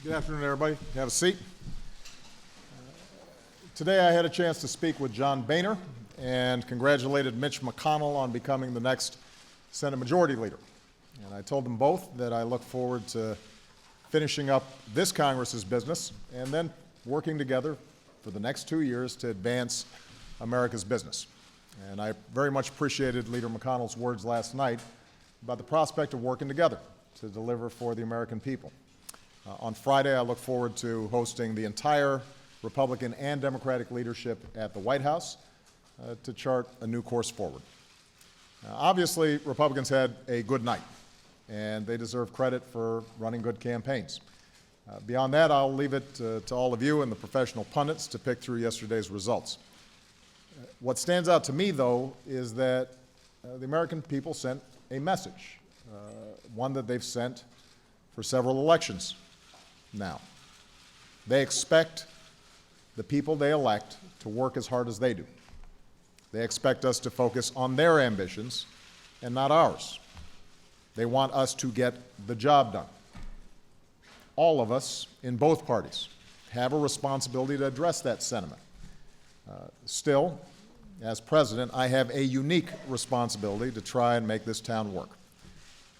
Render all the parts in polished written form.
Good afternoon, everybody. Have a seat. Today I had a chance to speak with John Boehner and congratulated Mitch McConnell on becoming the next Senate Majority Leader. And I told them both that I look forward to finishing up this Congress's business and then working together for the next 2 years to advance America's business. And I very much appreciated Leader McConnell's words last night about the prospect of working together to deliver for the American people. On Friday, I look forward to hosting the entire Republican and Democratic leadership at the White House to chart a new course forward. Obviously, Republicans had a good night, and they deserve credit for running good campaigns. Beyond that, I'll leave it to all of you and the professional pundits to pick through yesterday's results. What stands out to me, though, is that the American people sent a message, one that they've sent for several elections now. They expect the people they elect to work as hard as they do. They expect us to focus on their ambitions and not ours. They want us to get the job done. All of us in both parties have a responsibility to address that sentiment. Still, as president, I have a unique responsibility to try and make this town work.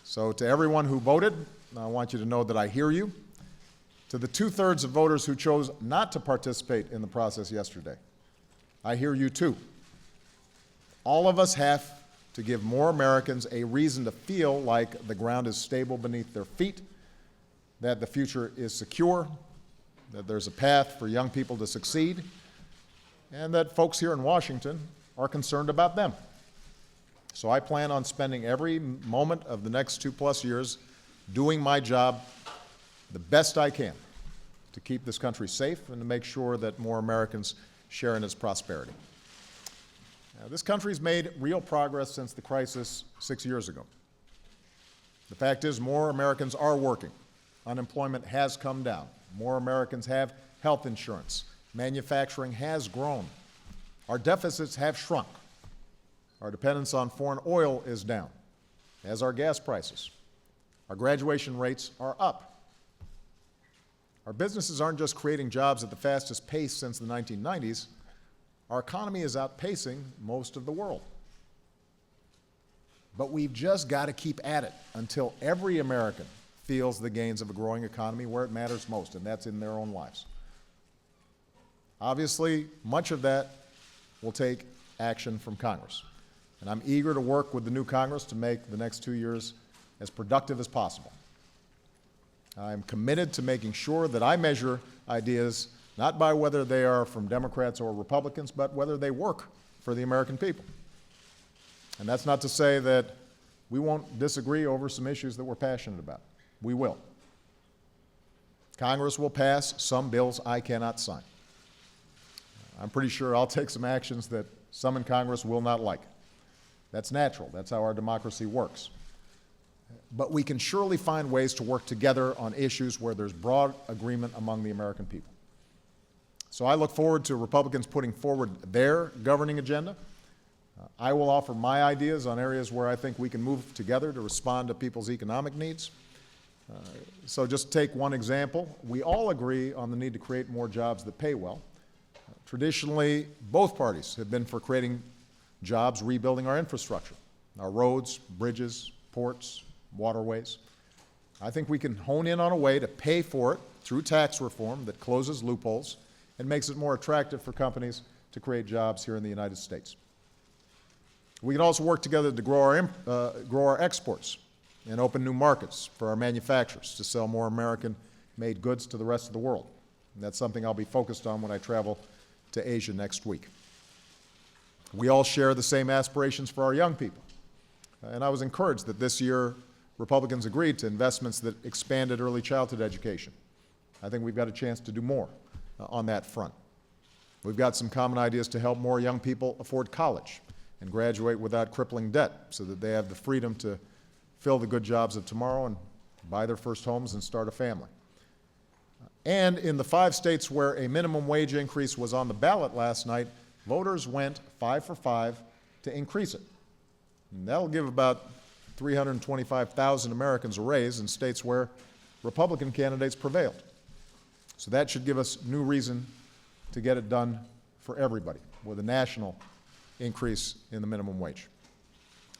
So to everyone who voted, I want you to know that I hear you. To the 2/3 of voters who chose not to participate in the process yesterday, I hear you too. All of us have to give more Americans a reason to feel like the ground is stable beneath their feet, that the future is secure, that there's a path for young people to succeed, and that folks here in Washington are concerned about them. So I plan on spending every moment of the next 2+ years doing my job the best I can to keep this country safe and to make sure that more Americans share in its prosperity. Now, this country's made real progress since the crisis 6 years ago. The fact is, more Americans are working. Unemployment has come down. More Americans have health insurance. Manufacturing has grown. Our deficits have shrunk. Our dependence on foreign oil is down, as are gas prices. Our graduation rates are up. Our businesses aren't just creating jobs at the fastest pace since the 1990s. Our economy is outpacing most of the world. But we've just got to keep at it until every American feels the gains of a growing economy where it matters most, and that's in their own lives. Obviously, much of that will take action from Congress. And I'm eager to work with the new Congress to make the next 2 years as productive as possible. I'm committed to making sure that I measure ideas not by whether they are from Democrats or Republicans, but whether they work for the American people. And that's not to say that we won't disagree over some issues that we're passionate about. We will. Congress will pass some bills I cannot sign. I'm pretty sure I'll take some actions that some in Congress will not like. That's natural. That's how our democracy works. But we can surely find ways to work together on issues where there's broad agreement among the American people. So I look forward to Republicans putting forward their governing agenda. I will offer my ideas on areas where I think we can move together to respond to people's economic needs. So just take one example. We all agree on the need to create more jobs that pay well. Traditionally, both parties have been for creating jobs rebuilding our infrastructure, our roads, bridges, ports, waterways. I think we can hone in on a way to pay for it through tax reform that closes loopholes and makes it more attractive for companies to create jobs here in the United States. We can also work together to grow our exports and open new markets for our manufacturers to sell more American-made goods to the rest of the world. And that's something I'll be focused on when I travel to Asia next week. We all share the same aspirations for our young people. And I was encouraged that this year Republicans agreed to investments that expanded early childhood education. I think we've got a chance to do more on that front. We've got some common ideas to help more young people afford college and graduate without crippling debt so that they have the freedom to fill the good jobs of tomorrow and buy their first homes and start a family. And in the 5 states where a minimum wage increase was on the ballot last night, voters went 5 for 5 to increase it. And that'll give about 325,000 Americans a raise in states where Republican candidates prevailed. So that should give us new reason to get it done for everybody with a national increase in the minimum wage.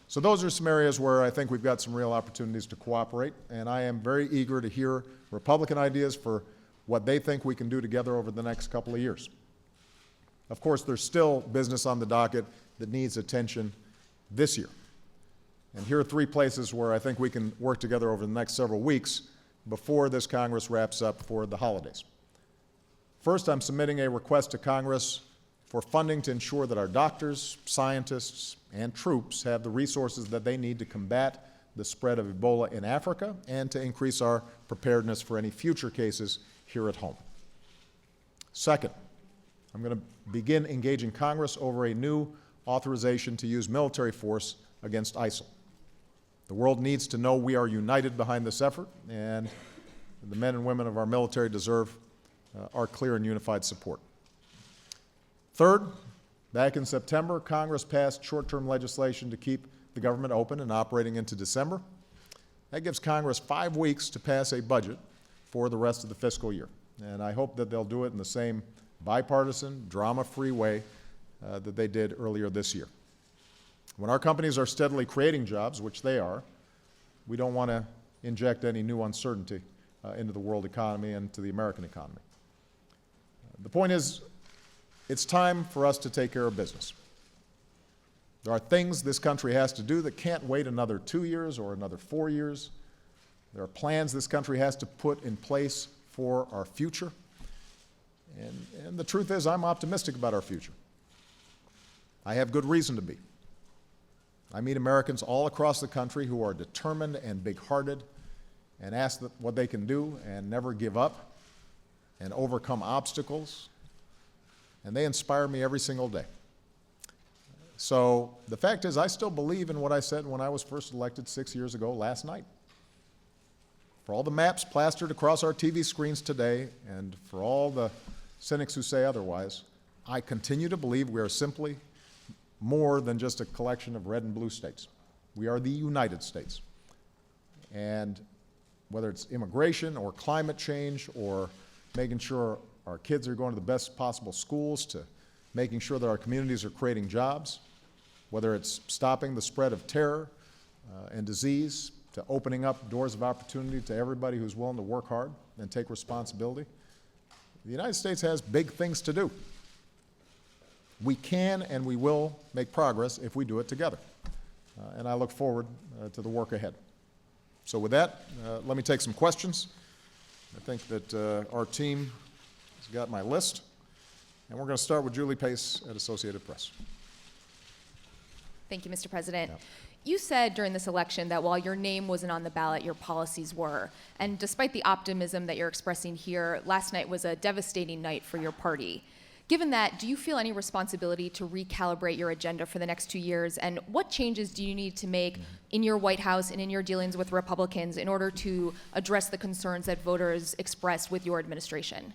So those are some areas where I think we've got some real opportunities to cooperate, and I am very eager to hear Republican ideas for what they think we can do together over the next couple of years. Of course, there's still business on the docket that needs attention this year. And here are 3 places where I think we can work together over the next several weeks before this Congress wraps up for the holidays. First, I'm submitting a request to Congress for funding to ensure that our doctors, scientists, and troops have the resources that they need to combat the spread of Ebola in Africa and to increase our preparedness for any future cases here at home. Second, I'm going to begin engaging Congress over a new authorization to use military force against ISIL. The world needs to know we are united behind this effort, and the men and women of our military deserve our clear and unified support. Third, back in September, Congress passed short-term legislation to keep the government open and operating into December. That gives Congress 5 weeks to pass a budget for the rest of the fiscal year, and I hope that they'll do it in the same bipartisan, drama-free way that they did earlier this year. When our companies are steadily creating jobs, which they are, we don't want to inject any new uncertainty into the world economy and to the American economy. The point is, it's time for us to take care of business. There are things this country has to do that can't wait another 2 years or another 4 years. There are plans this country has to put in place for our future. And the truth is, I'm optimistic about our future. I have good reason to be. I meet Americans all across the country who are determined and big-hearted and ask what they can do and never give up and overcome obstacles, and they inspire me every single day. So the fact is, I still believe in what I said when I was first elected 6 years ago last night. For all the maps plastered across our TV screens today, and for all the cynics who say otherwise, I continue to believe we are simply more than just a collection of red and blue states. We are the United States. And whether it's immigration or climate change or making sure our kids are going to the best possible schools, to making sure that our communities are creating jobs, whether it's stopping the spread of terror and disease, to opening up doors of opportunity to everybody who's willing to work hard and take responsibility. The United States has big things to do. We can and we will make progress if we do it together. And I look forward to the work ahead. So with that, let me take some questions. I think that our team has got my list. And we're going to start with Julie Pace at Associated Press. Thank you, Mr. President. Yeah. You said during this election that while your name wasn't on the ballot, your policies were. And despite the optimism that you're expressing here, last night was a devastating night for your party. Given that, do you feel any responsibility to recalibrate your agenda for the next 2 years? And what changes do you need to make in your White House and in your dealings with Republicans in order to address the concerns that voters expressed with your administration?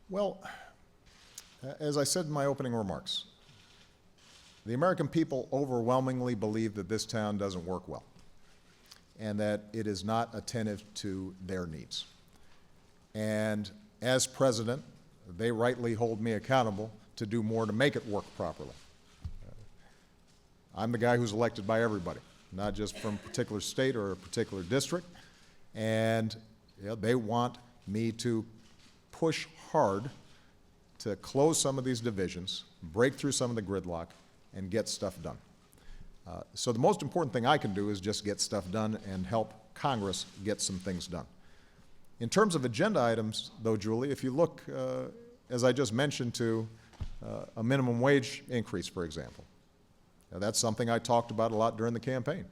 Well, as I said in my opening remarks, the American people overwhelmingly believe that this town doesn't work well and that it is not attentive to their needs. And as president, they rightly hold me accountable to do more to make it work properly. I'm the guy who's elected by everybody, not just from a particular state or a particular district. And they want me to push hard to close some of these divisions, break through some of the gridlock, and get stuff done. So the most important thing I can do is just get stuff done and help Congress get some things done. In terms of agenda items, though, Julie, if you look, as I just mentioned, to a minimum wage increase, for example, that's something I talked about a lot during the campaign.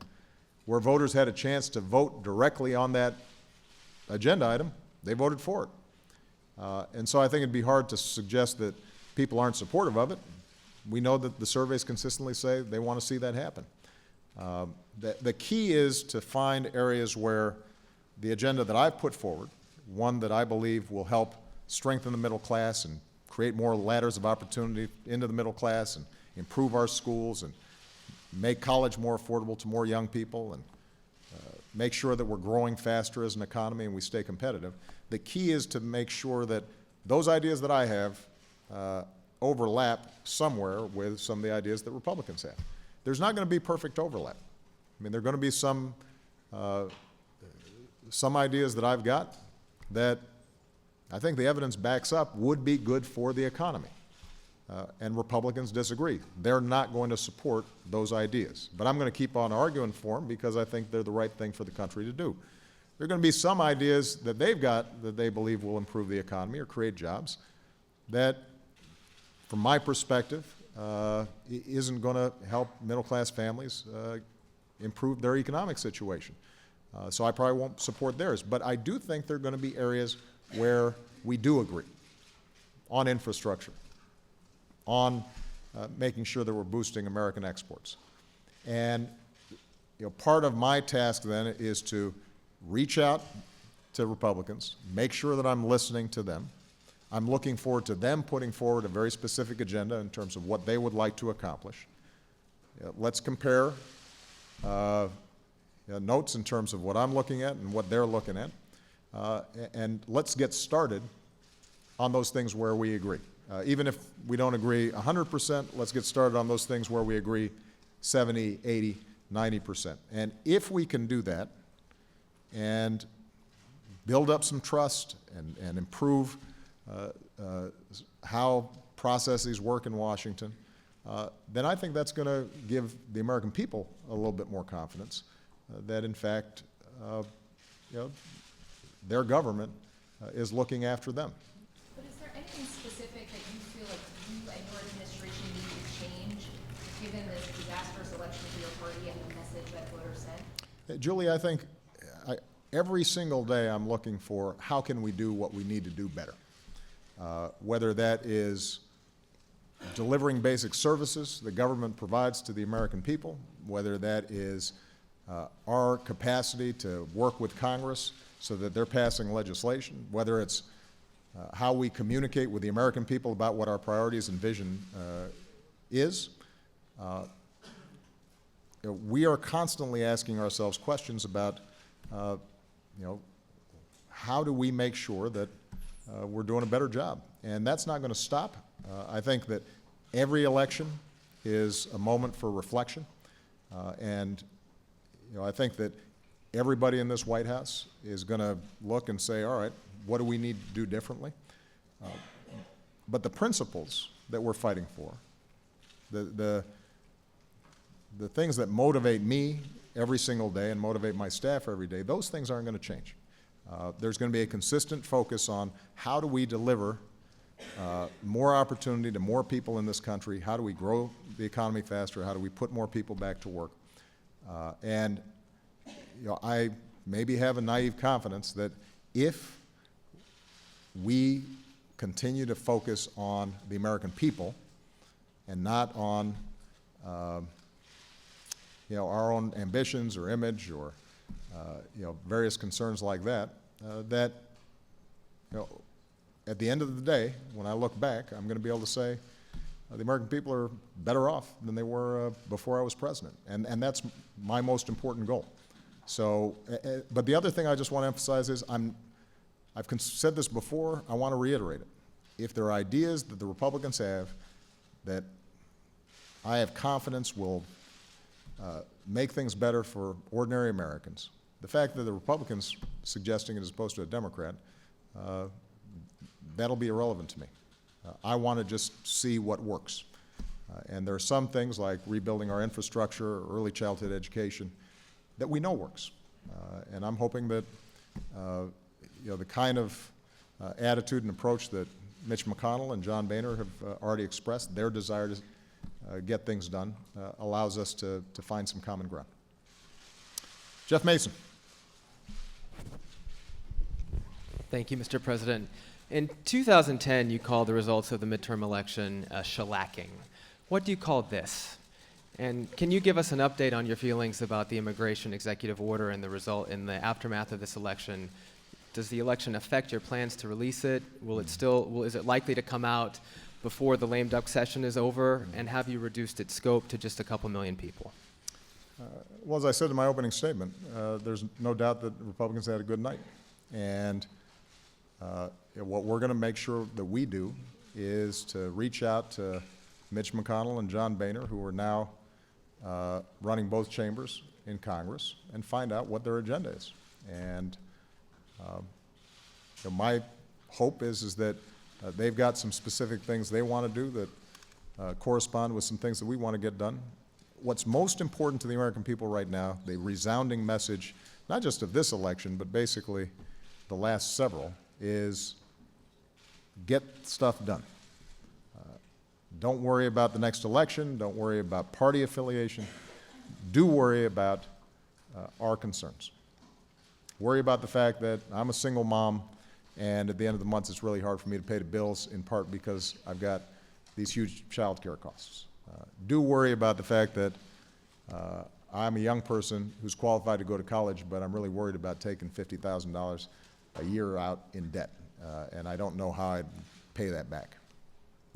Where voters had a chance to vote directly on that agenda item, they voted for it. And so I think it'd be hard to suggest that people aren't supportive of it. We know that the surveys consistently say they want to see that happen. The key is to find areas where the agenda that I've put forward, one that I believe will help strengthen the middle class and create more ladders of opportunity into the middle class and improve our schools and make college more affordable to more young people and make sure that we're growing faster as an economy and we stay competitive, the key is to make sure that those ideas that I have overlap somewhere with some of the ideas that Republicans have. There's not going to be perfect overlap. I mean, there are going to be some ideas that I've got that I think the evidence backs up would be good for the economy. And Republicans disagree. They're not going to support those ideas. But I'm going to keep on arguing for them because I think they're the right thing for the country to do. There are going to be some ideas that they've got that they believe will improve the economy or create jobs that, from my perspective, isn't going to help middle-class families improve their economic situation. So I probably won't support theirs. But I do think there are going to be areas where we do agree on infrastructure, on making sure that we're boosting American exports. And part of my task then is to reach out to Republicans, make sure that I'm listening to them. I'm looking forward to them putting forward a very specific agenda in terms of what they would like to accomplish. Let's compare notes in terms of what I'm looking at and what they're looking at. And let's get started on those things where we agree. Even if we don't agree 100%, let's get started on those things where we agree 70, 80, 90%. And if we can do that and build up some trust and improve how processes work in Washington, then I think that's going to give the American people a little bit more confidence that, in fact, their government is looking after them. But is there anything specific that you feel like you and your administration need to change, given this disastrous election for your party and the message that voters sent? Julie, I think every single day I'm looking for how can we do what we need to do better. Whether that is delivering basic services the government provides to the American people, whether that is our capacity to work with Congress so that they're passing legislation, whether it's how we communicate with the American people about what our priorities and vision is. We are constantly asking ourselves questions about, how do we make sure that we're doing a better job? And that's not going to stop. I think that every election is a moment for reflection. I think that everybody in this White House is going to look and say, all right, what do we need to do differently? But the principles that we're fighting for, the things that motivate me every single day and motivate my staff every day, those things aren't going to change. There's going to be a consistent focus on how do we deliver more opportunity to more people in this country, how do we grow the economy faster, how do we put more people back to work. I maybe have a naive confidence that if we continue to focus on the American people and not on our own ambitions or image or various concerns like that, that at the end of the day, when I look back, I'm going to be able to say the American people are better off than they were before I was president, and that's my most important goal. So, but the other thing I just want to emphasize is I've said this before, I want to reiterate it. If there are ideas that the Republicans have that I have confidence will make things better for ordinary Americans, the fact that the Republicans suggesting it as opposed to a Democrat, that'll be irrelevant to me. I want to just see what works. And there are some things like rebuilding our infrastructure, early childhood education, that we know works. And I'm hoping that the kind of attitude and approach that Mitch McConnell and John Boehner have already expressed, their desire to get things done, allows us to find some common ground. Jeff Mason. Thank you, Mr. President. In 2010, you called the results of the midterm election a shellacking. What do you call this? And can you give us an update on your feelings about the immigration executive order and the result in the aftermath of this election? Does the election affect your plans to release it? Is it likely to come out before the lame duck session is over? And have you reduced its scope to just a couple million people? Well, as I said in my opening statement, there's no doubt that the Republicans had a good night. And what we're going to make sure that we do is to reach out to Mitch McConnell and John Boehner, who are now running both chambers in Congress, and find out what their agenda is. And my hope is that they've got some specific things they want to do that correspond with some things that we want to get done. What's most important to the American people right now, the resounding message, not just of this election, but basically the last several, is get stuff done. Don't worry about the next election. Don't worry about party affiliation. Do worry about our concerns. Worry about the fact that I'm a single mom, and at the end of the month, it's really hard for me to pay the bills, in part because I've got these huge child care costs. Do worry about the fact that I'm a young person who's qualified to go to college, but I'm really worried about taking $50,000 a year out in debt, and I don't know how I'd pay that back.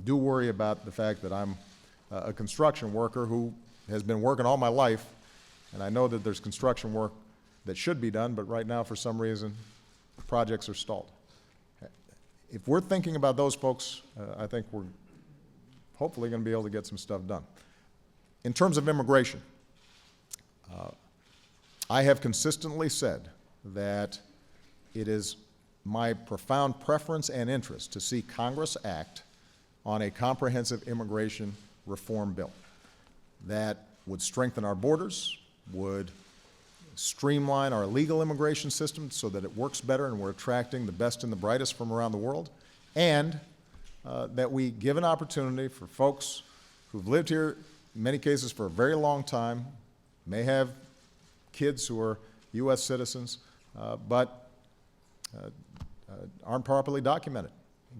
Do worry about the fact that I'm a construction worker who has been working all my life, and I know that there's construction work that should be done, but right now, for some reason, projects are stalled. If we're thinking about those folks, I think we're hopefully going to be able to get some stuff done. In terms of immigration, I have consistently said that it is my profound preference and interest to see Congress act on a comprehensive immigration reform bill that would strengthen our borders, would streamline our legal immigration system so that it works better and we're attracting the best and the brightest from around the world, and that we give an opportunity for folks who've lived here, in many cases for a very long time, may have kids who are U.S. citizens, but aren't properly documented.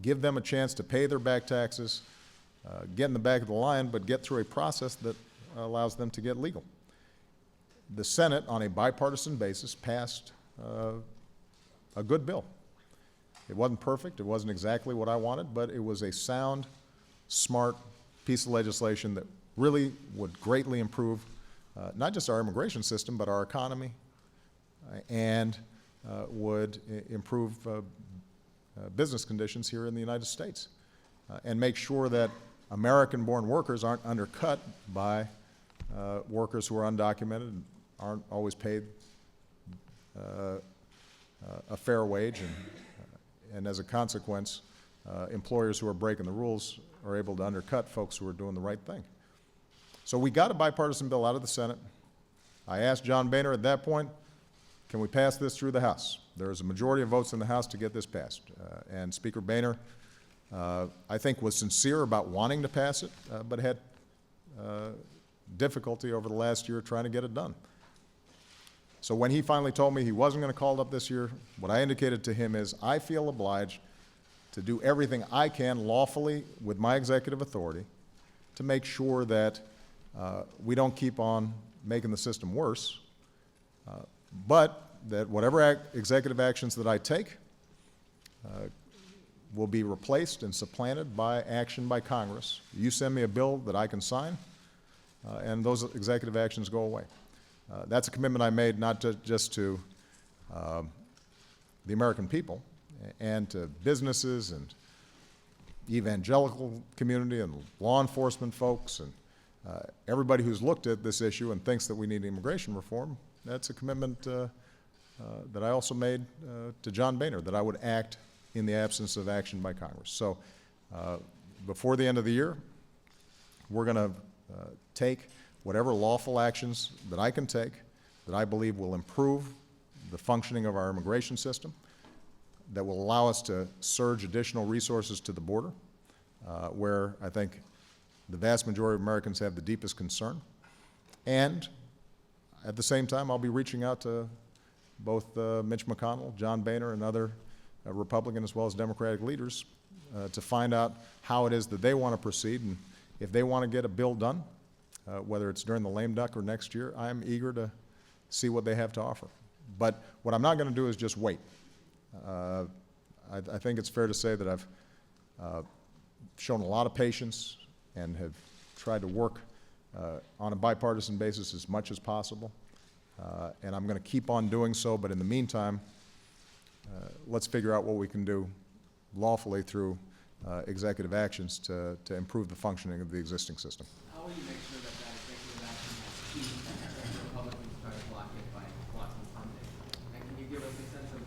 Give them a chance to pay their back taxes, get in the back of the line, but get through a process that allows them to get legal. The Senate, on a bipartisan basis, passed a good bill. It wasn't perfect, it wasn't exactly what I wanted, but it was a sound, smart piece of legislation that really would greatly improve not just our immigration system, but our economy, and would improve business conditions here in the United States, and make sure that American-born workers aren't undercut by workers who are undocumented and aren't always paid a fair wage, and as a consequence, employers who are breaking the rules are able to undercut folks who are doing the right thing. So we got a bipartisan bill out of the Senate. I asked John Boehner at that point, can we pass this through the House? There is a majority of votes in the House to get this passed. And Speaker Boehner, I think, was sincere about wanting to pass it, but had difficulty over the last year trying to get it done. So when he finally told me he wasn't going to call it up this year, what I indicated to him is I feel obliged to do everything I can lawfully with my executive authority to make sure that we don't keep on making the system worse, but that whatever executive actions that I take will be replaced and supplanted by action by Congress. You send me a bill that I can sign, and those executive actions go away. That's a commitment I made not just to the American people and to businesses and evangelical community and law enforcement folks and everybody who's looked at this issue and thinks that we need immigration reform. That's a commitment that I also made to John Boehner, that I would act in the absence of action by Congress. So before the end of the year, we're going to take whatever lawful actions that I can take that I believe will improve the functioning of our immigration system, that will allow us to surge additional resources to the border, where I think the vast majority of Americans have the deepest concern. And at the same time, I'll be reaching out to both Mitch McConnell, John Boehner, and other Republican as well as Democratic leaders to find out how it is that they want to proceed. And if they want to get a bill done, whether it's during the lame duck or next year, I am eager to see what they have to offer. But what I'm not going to do is just wait. I think it's fair to say that I've shown a lot of patience and have tried to work on a bipartisan basis as much as possible. And I'm going to keep on doing so, but in the meantime, let's figure out what we can do lawfully through executive actions to improve the functioning of the existing system. How will you make sure that that executive action has teeth that the Republicans try to block it by blocking funding? And can you give us a sense of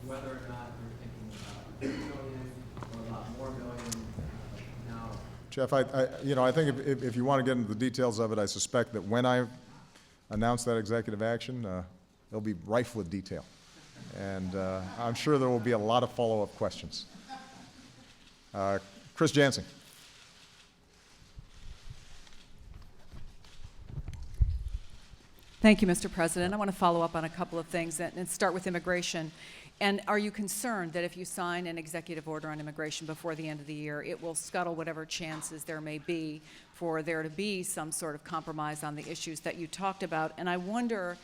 whether or not you're thinking about $2 million or a lot more million now? Jeff, I think if you want to get into the details of it, I suspect that when I announce that executive action, it'll be rife with detail. And I'm sure there will be a lot of follow-up questions. Chris Jansen. Thank you, Mr. President. I want to follow up on a couple of things and start with immigration. And are you concerned that if you sign an executive order on immigration before the end of the year, it will scuttle whatever chances there may be for there to be some sort of compromise on the issues that you talked about? And I wonder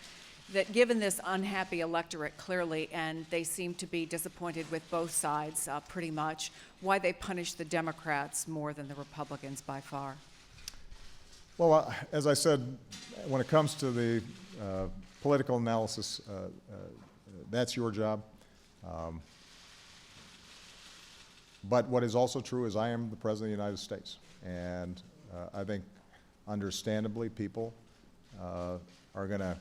that given this unhappy electorate clearly, and they seem to be disappointed with both sides pretty much, why they punish the Democrats more than the Republicans by far? Well, as I said, when it comes to the political analysis, that's your job. But what is also true is I am the President of the United States. And I think, understandably, people are going to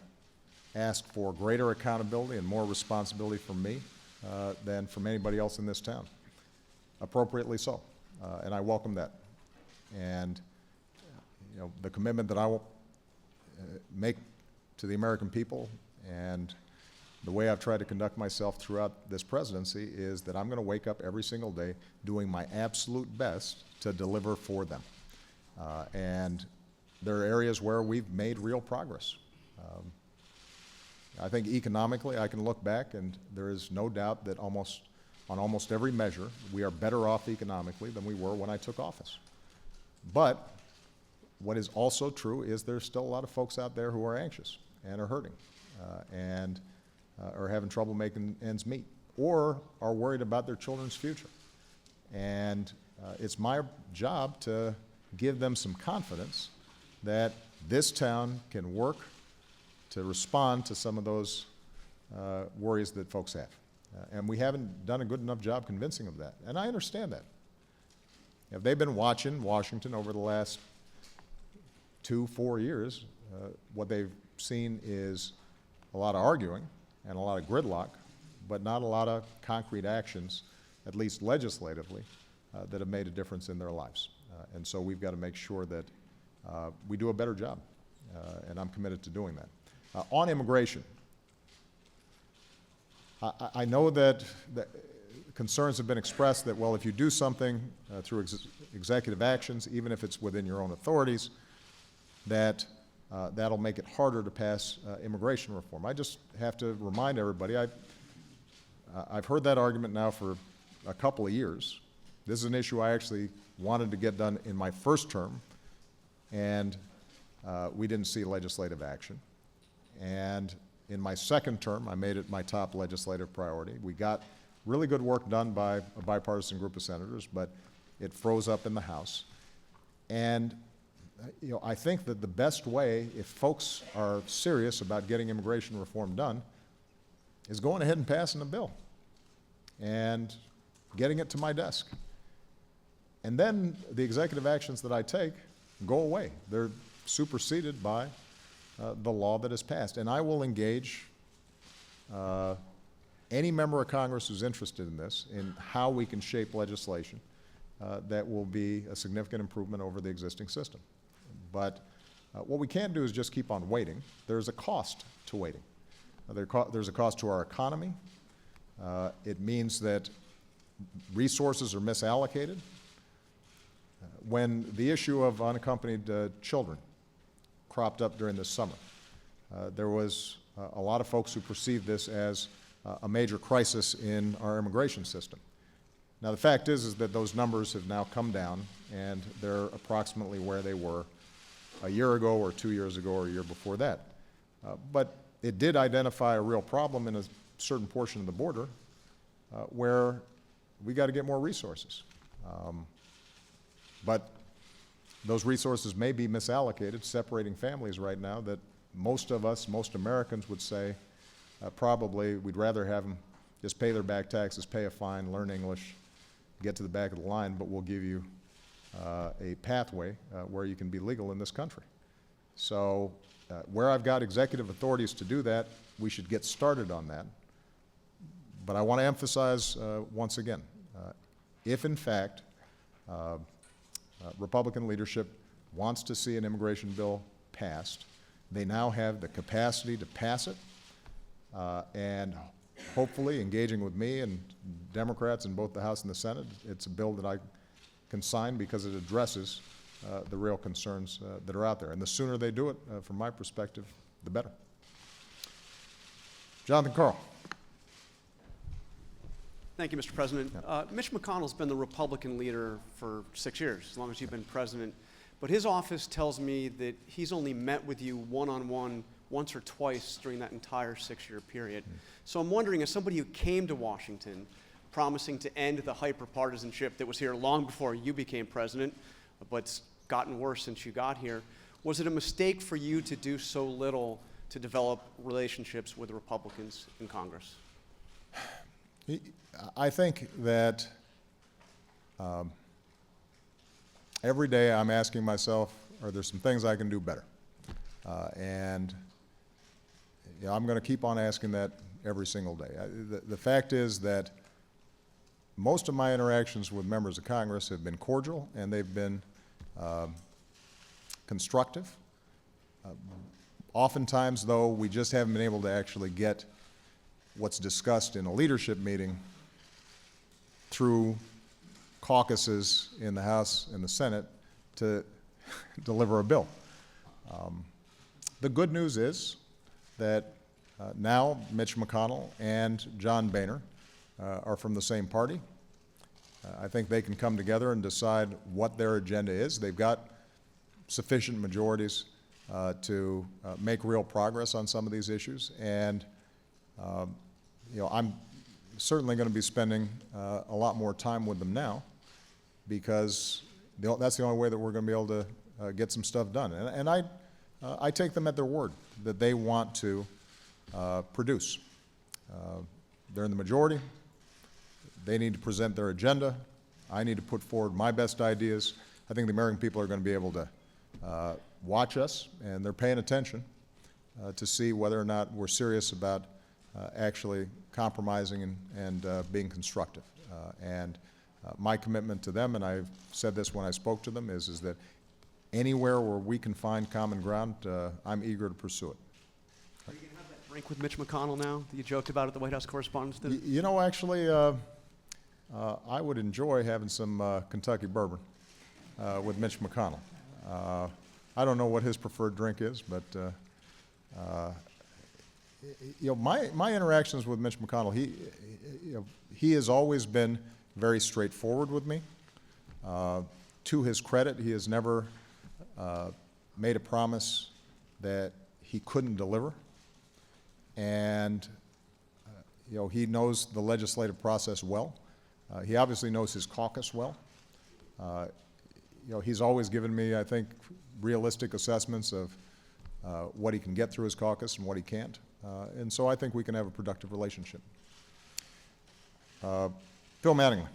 ask for greater accountability and more responsibility from me than from anybody else in this town. Appropriately so. And I welcome that. And the commitment that I will make to the American people and the way I've tried to conduct myself throughout this presidency is that I'm going to wake up every single day doing my absolute best to deliver for them. And there are areas where we've made real progress. I think economically I can look back and there is no doubt that on almost every measure we are better off economically than we were when I took office. But what is also true is there's still a lot of folks out there who are anxious and are hurting and are having trouble making ends meet or are worried about their children's future. And it's my job to give them some confidence that this town can work to respond to some of those worries that folks have. And we haven't done a good enough job convincing them of that. And I understand that. If they've been watching Washington over the last 2-4 years, what they've seen is a lot of arguing and a lot of gridlock, but not a lot of concrete actions, at least legislatively, that have made a difference in their lives. And so we've got to make sure that we do a better job, and I'm committed to doing that. On immigration, I know that concerns have been expressed that, well, if you do something through executive actions, even if it's within your own authorities, that that'll make it harder to pass immigration reform. I just have to remind everybody, I've heard that argument now for a couple of years. This is an issue I actually wanted to get done in my first term, and we didn't see legislative action. And in my second term, I made it my top legislative priority. We got really good work done by a bipartisan group of senators, but it froze up in the House. And I think that the best way, if folks are serious about getting immigration reform done, is going ahead and passing a bill and getting it to my desk. And then the executive actions that I take go away. They're superseded by the law that is passed. And I will engage any member of Congress who's interested in this, in how we can shape legislation that will be a significant improvement over the existing system. But what we can't do is just keep on waiting. There's a cost to waiting. There's a cost to our economy. It means that resources are misallocated. When the issue of unaccompanied children cropped up during this summer, there was a lot of folks who perceived this as a major crisis in our immigration system. Now, the fact is that those numbers have now come down, and they're approximately where they were a year ago or 2 years ago or a year before that. But it did identify a real problem in a certain portion of the border where we got to get more resources. But those resources may be misallocated, separating families right now that most of us, most Americans would say probably we'd rather have them just pay their back taxes, pay a fine, learn English, get to the back of the line, but we'll give you a pathway where you can be legal in this country. So where I've got executive authorities to do that, we should get started on that. But I want to emphasize once again, if in fact Republican leadership wants to see an immigration bill passed, they now have the capacity to pass it, and hopefully engaging with me and Democrats in both the House and the Senate, it's a bill that I can sign because it addresses the real concerns that are out there. And the sooner they do it, from my perspective, the better. Jonathan Karl. Thank you, Mr. President. Mitch McConnell's been the Republican leader for 6 years, as long as you've been president. But his office tells me that he's only met with you one-on-one once or twice during that entire 6-year period. So I'm wondering, as somebody who came to Washington promising to end the hyper-partisanship that was here long before you became president, but's gotten worse since you got here, was it a mistake for you to do so little to develop relationships with the Republicans in Congress? I think that every day I'm asking myself, are there some things I can do better? And you know, I'm going to keep on asking that every single day. The fact is that most of my interactions with members of Congress have been cordial and they've been constructive. Oftentimes, though, we just haven't been able to actually get what's discussed in a leadership meeting through caucuses in the House and the Senate to deliver a bill. The good news is that now Mitch McConnell and John Boehner are from the same party. I think they can come together and decide what their agenda is. They've got sufficient majorities to make real progress on some of these issues. And you know, I'm certainly going to be spending a lot more time with them now because that's the only way that we're going to be able to get some stuff done. And I take them at their word that they want to produce. They're in the majority. They need to present their agenda. I need to put forward my best ideas. I think the American people are going to be able to watch us, and they're paying attention to see whether or not we're serious about actually compromising and being constructive. And my commitment to them, and I've said this when I spoke to them, is that anywhere where we can find common ground, I'm eager to pursue it. Are you going to have that drink with Mitch McConnell now that you joked about at the White House Correspondents' Dinner? You know, actually, I would enjoy having some Kentucky bourbon with Mitch McConnell. I don't know what his preferred drink is, but you know, my interactions with Mitch McConnell, he has always been very straightforward with me. To his credit, he has never made a promise that he couldn't deliver. And you know, he knows the legislative process well. He obviously knows his caucus well. You know, he's always given me, I think, realistic assessments of what he can get through his caucus and what he can't. And so I think we can have a productive relationship. Phil Mattingly.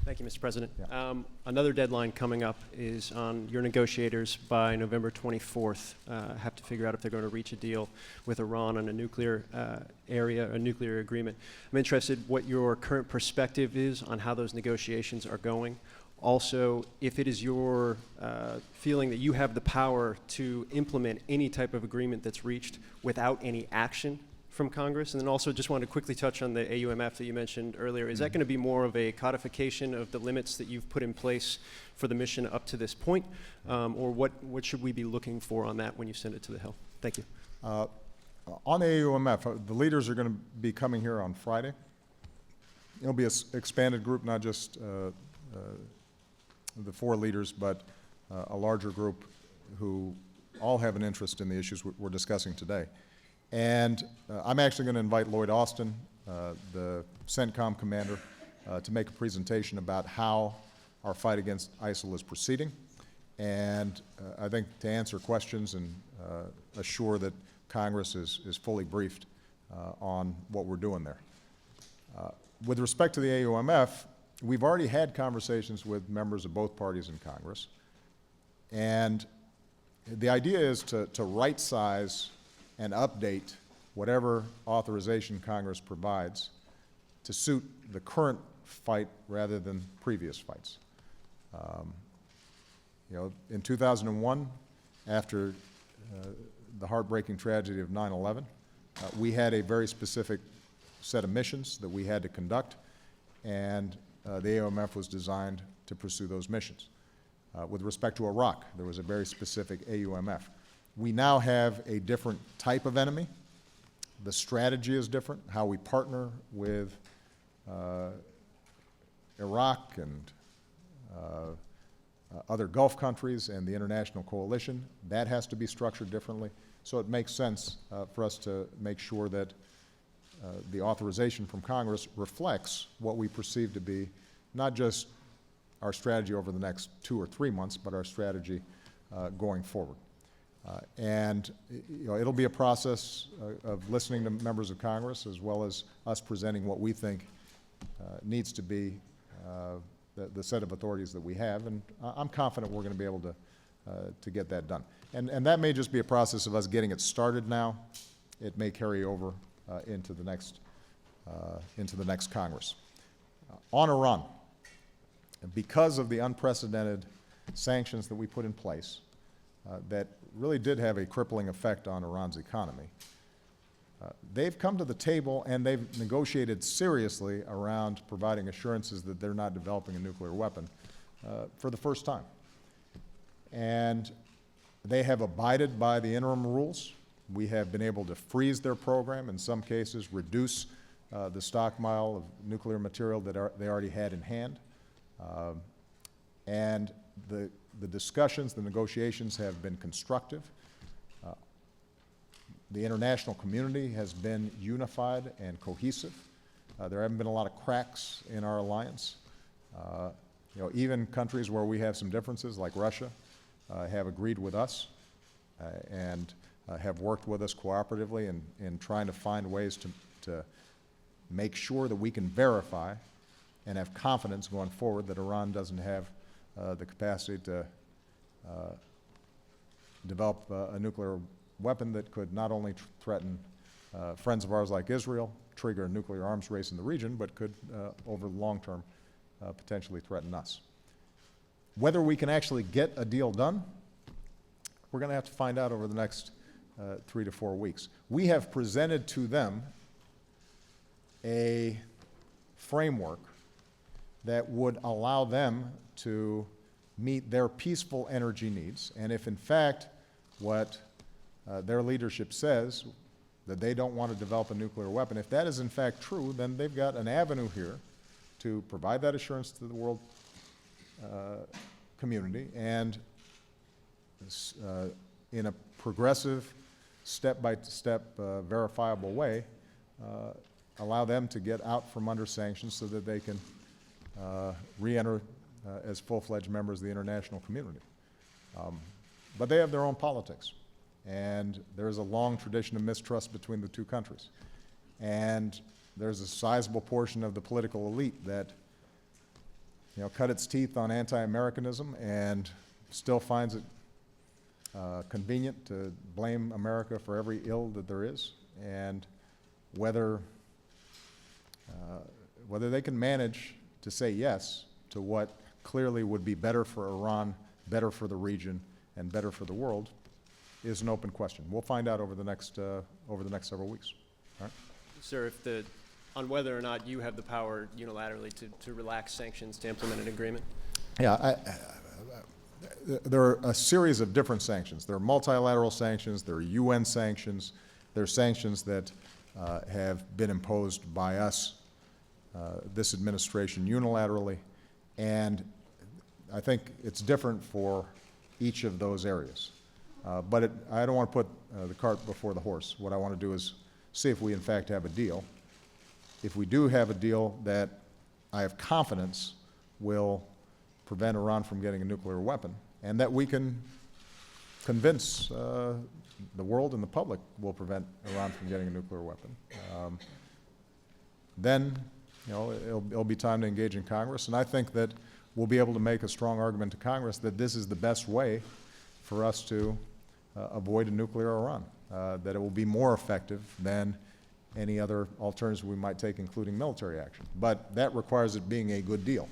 Thank you, Mr. President. Yeah. Another deadline coming up is on your negotiators by November 24th. Have to figure out if they're going to reach a deal with Iran on a nuclear a nuclear agreement. I'm interested what your current perspective is on how those negotiations are going. Also, if it is your feeling that you have the power to implement any type of agreement that's reached without any action from Congress. And then also just wanted to quickly touch on the AUMF that you mentioned earlier. Is that going to be more of a codification of the limits that you've put in place for the mission up to this point? Or what should we be looking for on that when you send it to the Hill? Thank you. On the AUMF, the leaders are going to be coming here on Friday. It'll be an expanded group, not just the 4 leaders, but a larger group who all have an interest in the issues we're discussing today. And I'm actually going to invite Lloyd Austin, the CENTCOM commander, to make a presentation about how our fight against ISIL is proceeding. And I think to answer questions and assure that Congress is fully briefed on what we're doing there. With respect to the AUMF, we've already had conversations with members of both parties in Congress, and the idea is to right-size and update whatever authorization Congress provides to suit the current fight rather than previous fights. In 2001, after the heartbreaking tragedy of 9/11, we had a very specific set of missions that we had to conduct, and the AUMF was designed to pursue those missions. With respect to Iraq, there was a very specific AUMF. We now have a different type of enemy. The strategy is different, how we partner with Iraq and other Gulf countries and the international coalition. That has to be structured differently. So it makes sense for us to make sure that the authorization from Congress reflects what we perceive to be not just our strategy over the next 2 or 3 months, but our strategy going forward. It'll be a process of listening to members of Congress as well as us presenting what we think needs to be the set of authorities that we have, and I'm confident we're going to be able to get that done. And that may just be a process of us getting it started now. It may carry over into the next Congress. On Iran, because of the unprecedented sanctions that we put in place that really did have a crippling effect on Iran's economy, they've come to the table and they've negotiated seriously around providing assurances that they're not developing a nuclear weapon for the first time. And they have abided by the interim rules. We have been able to freeze their program, in some cases reduce the stockpile of nuclear material that they already had in hand. And the discussions, the negotiations have been constructive. The international community has been unified and cohesive. There haven't been a lot of cracks in our alliance. Even countries where we have some differences, like Russia, have agreed with us and have worked with us cooperatively in trying to find ways to make sure that we can verify and have confidence going forward that Iran doesn't have the capacity to develop a nuclear weapon that could not only threaten friends of ours like Israel, trigger a nuclear arms race in the region, but could, over the long term, potentially threaten us. Whether we can actually get a deal done, we're going to have to find out over the next 3 to 4 weeks. We have presented to them a framework that would allow them to meet their peaceful energy needs, and if in fact what their leadership says, that they don't want to develop a nuclear weapon, if that is in fact true, then they've got an avenue here to provide that assurance to the world community and in a progressive, step-by-step, verifiable way, allow them to get out from under sanctions so that they can re-enter as full-fledged members of the international community. But they have their own politics, and there's a long tradition of mistrust between the two countries. And there's a sizable portion of the political elite that cut its teeth on anti-Americanism and still finds it convenient to blame America for every ill that there is, and whether they can manage to say yes to what clearly would be better for Iran, better for the region, and better for the world is an open question. We'll find out over the next several weeks. All right? Sir, on whether or not you have the power unilaterally to relax sanctions to implement an agreement? Yeah, there are a series of different sanctions. There are multilateral sanctions, there are UN sanctions, there are sanctions that have been imposed by us, this administration, unilaterally, and I think it's different for each of those areas. But I don't want to put the cart before the horse. What I want to do is see if we in fact have a deal. If we do have a deal that I have confidence will prevent Iran from getting a nuclear weapon, and that we can convince the world and the public will prevent Iran from getting a nuclear weapon. Then, it'll be time to engage in Congress, and I think that we'll be able to make a strong argument to Congress that this is the best way for us to avoid a nuclear Iran, that it will be more effective than any other alternatives we might take, including military action. But that requires it being a good deal.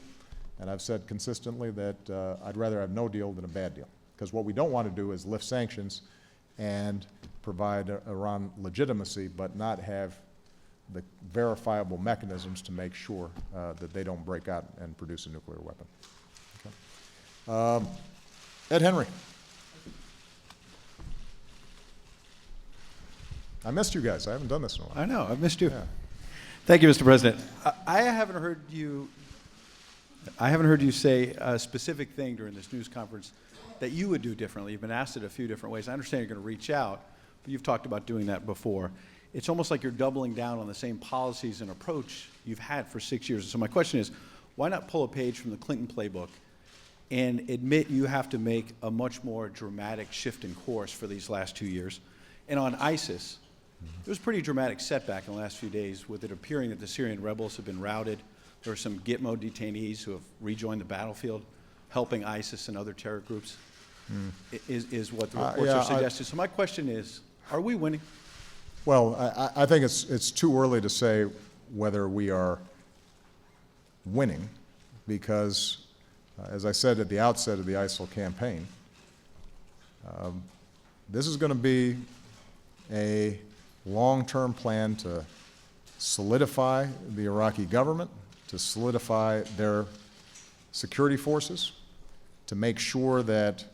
And I've said consistently that I'd rather have no deal than a bad deal, because what we don't want to do is lift sanctions and provide Iran legitimacy, but not have the verifiable mechanisms to make sure that they don't break out and produce a nuclear weapon. Okay. Ed Henry. I missed you guys. I haven't done this in a while. I know, I've missed you. Yeah. Thank you, Mr. President. I haven't heard you say a specific thing during this news conference that you would do differently. You've been asked it a few different ways. I understand you're going to reach out, but you've talked about doing that before. It's almost like you're doubling down on the same policies and approach you've had for 6 years. So my question is, why not pull a page from the Clinton playbook and admit you have to make a much more dramatic shift in course for these last 2 years? And on ISIS, there was a pretty dramatic setback in the last few days with it appearing that the Syrian rebels have been routed. There are some Gitmo detainees who have rejoined the battlefield, helping ISIS and other terror groups, is what the reports are suggesting. So my question is, are we winning? Well, I think it's too early to say whether we are winning, because, as I said at the outset of the ISIL campaign, this is going to be a long-term plan to solidify the Iraqi government, to solidify their security forces, to make sure that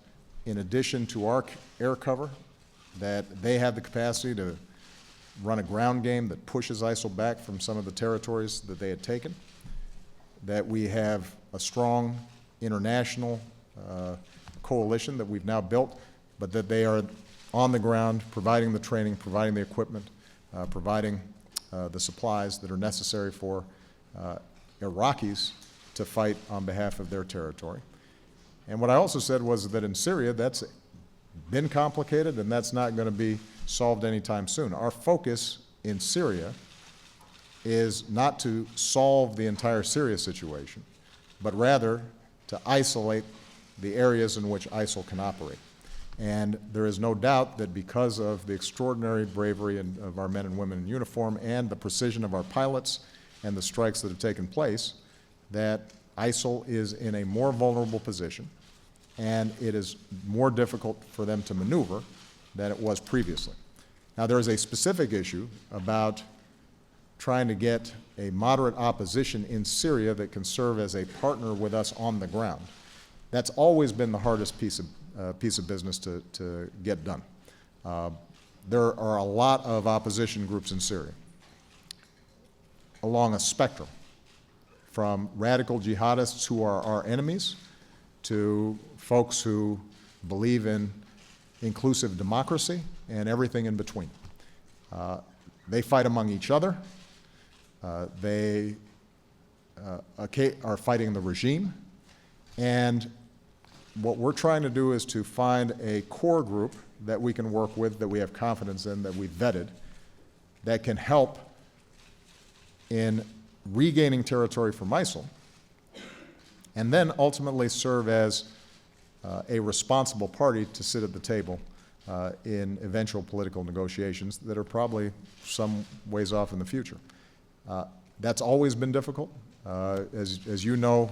in addition to our air cover, that they have the capacity to run a ground game that pushes ISIL back from some of the territories that they had taken, that we have a strong international coalition that we've now built, but that they are on the ground providing the training, providing the equipment, providing the supplies that are necessary for Iraqis to fight on behalf of their territory. And what I also said was that in Syria, that's been complicated and that's not going to be solved anytime soon. Our focus in Syria is not to solve the entire Syria situation, but rather to isolate the areas in which ISIL can operate. And there is no doubt that because of the extraordinary bravery of our men and women in uniform and the precision of our pilots and the strikes that have taken place, that ISIL is in a more vulnerable position, and it is more difficult for them to maneuver than it was previously. Now, there is a specific issue about trying to get a moderate opposition in Syria that can serve as a partner with us on the ground. That's always been the hardest piece of business to get done. There are a lot of opposition groups in Syria along a spectrum, from radical jihadists who are our enemies to folks who believe in inclusive democracy and everything in between. They fight among each other. They are fighting the regime. And what we're trying to do is to find a core group that we can work with, that we have confidence in, that we've vetted, that can help in regaining territory from ISIL, and then ultimately serve as a responsible party to sit at the table in eventual political negotiations that are probably some ways off in the future. That's always been difficult. As you know,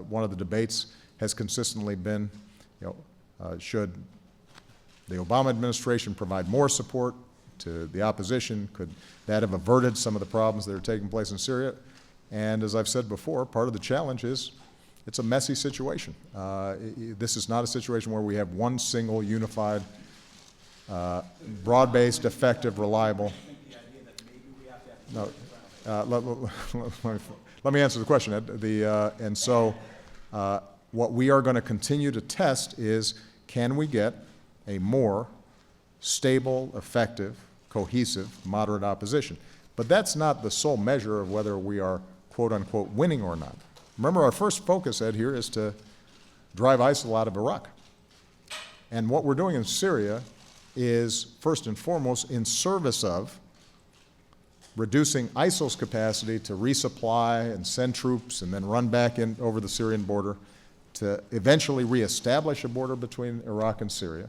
one of the debates has consistently been, should the Obama administration provide more support to the opposition? Could that have averted some of the problems that are taking place in Syria? And as I've said before, part of the challenge is it's a messy situation. This is not a situation where we have one single, unified, broad-based, effective, reliable. No, let me answer the question, Ed. What we are going to continue to test is, can we get a more stable, effective, cohesive, moderate opposition? But that's not the sole measure of whether we are, quote unquote, winning or not. Remember, our first focus, Ed, here is to drive ISIL out of Iraq. And what we're doing in Syria is first and foremost in service of reducing ISIL's capacity to resupply and send troops and then run back in over the Syrian border to eventually reestablish a border between Iraq and Syria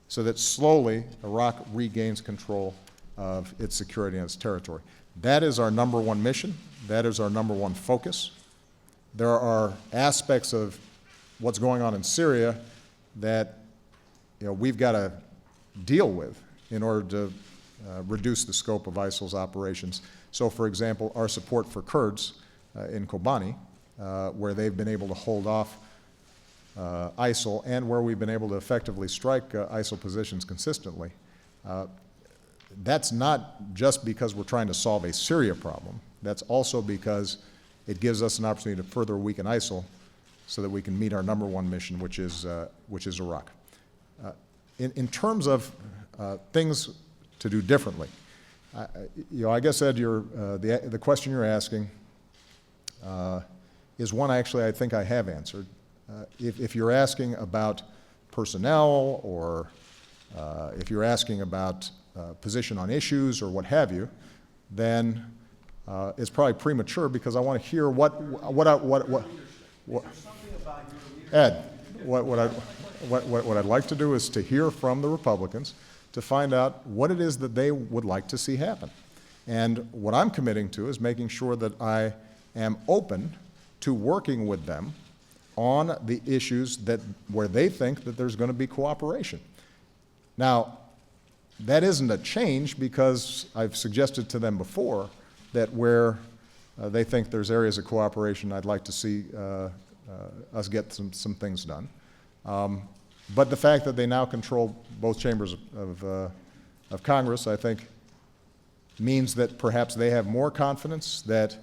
so that slowly Iraq regains control of its security and its territory. That is our number one mission. That is our number one focus. There are aspects of what's going on in Syria that we've got to deal with in order to reduce the scope of ISIL's operations. So, for example, our support for Kurds in Kobani, where they've been able to hold off ISIL and where we've been able to effectively strike ISIL positions consistently. That's not just because we're trying to solve a Syria problem. That's also because it gives us an opportunity to further weaken ISIL so that we can meet our number one mission, which is Iraq. In terms of things to do differently, I guess, Ed, the question you're asking is one actually I think I have answered. If you're asking about personnel or if you're asking about position on issues or what have you, then it's probably premature because I want to hear what Ed, what I'd like to do is to hear from the Republicans to find out what it is that they would like to see happen. And what I'm committing to is making sure that I am open to working with them on the issues where they think that there's going to be cooperation. Now, that isn't a change because I've suggested to them before that where they think there's areas of cooperation, I'd like to see us get some things done. But the fact that they now control both chambers of Congress, I think, means that perhaps they have more confidence that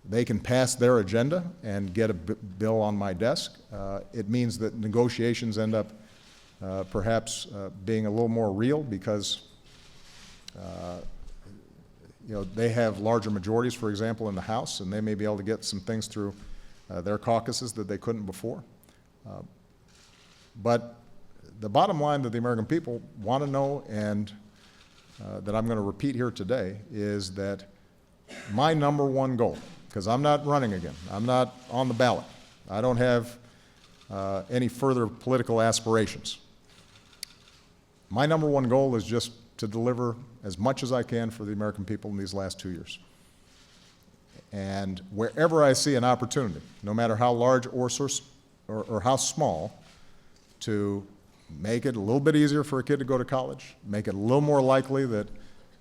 they can pass their agenda and get a bill on my desk. It means that negotiations end up perhaps being a little more real because they have larger majorities, for example, in the House, and they may be able to get some things through their caucuses that they couldn't before. But the bottom line that the American people want to know, and that I'm going to repeat here today, is that my number one goal, because I'm not running again, I'm not on the ballot, I don't have any further political aspirations. My number one goal is just to deliver as much as I can for the American people in these last 2 years. And wherever I see an opportunity, no matter how large or how small, to make it a little bit easier for a kid to go to college, make it a little more likely that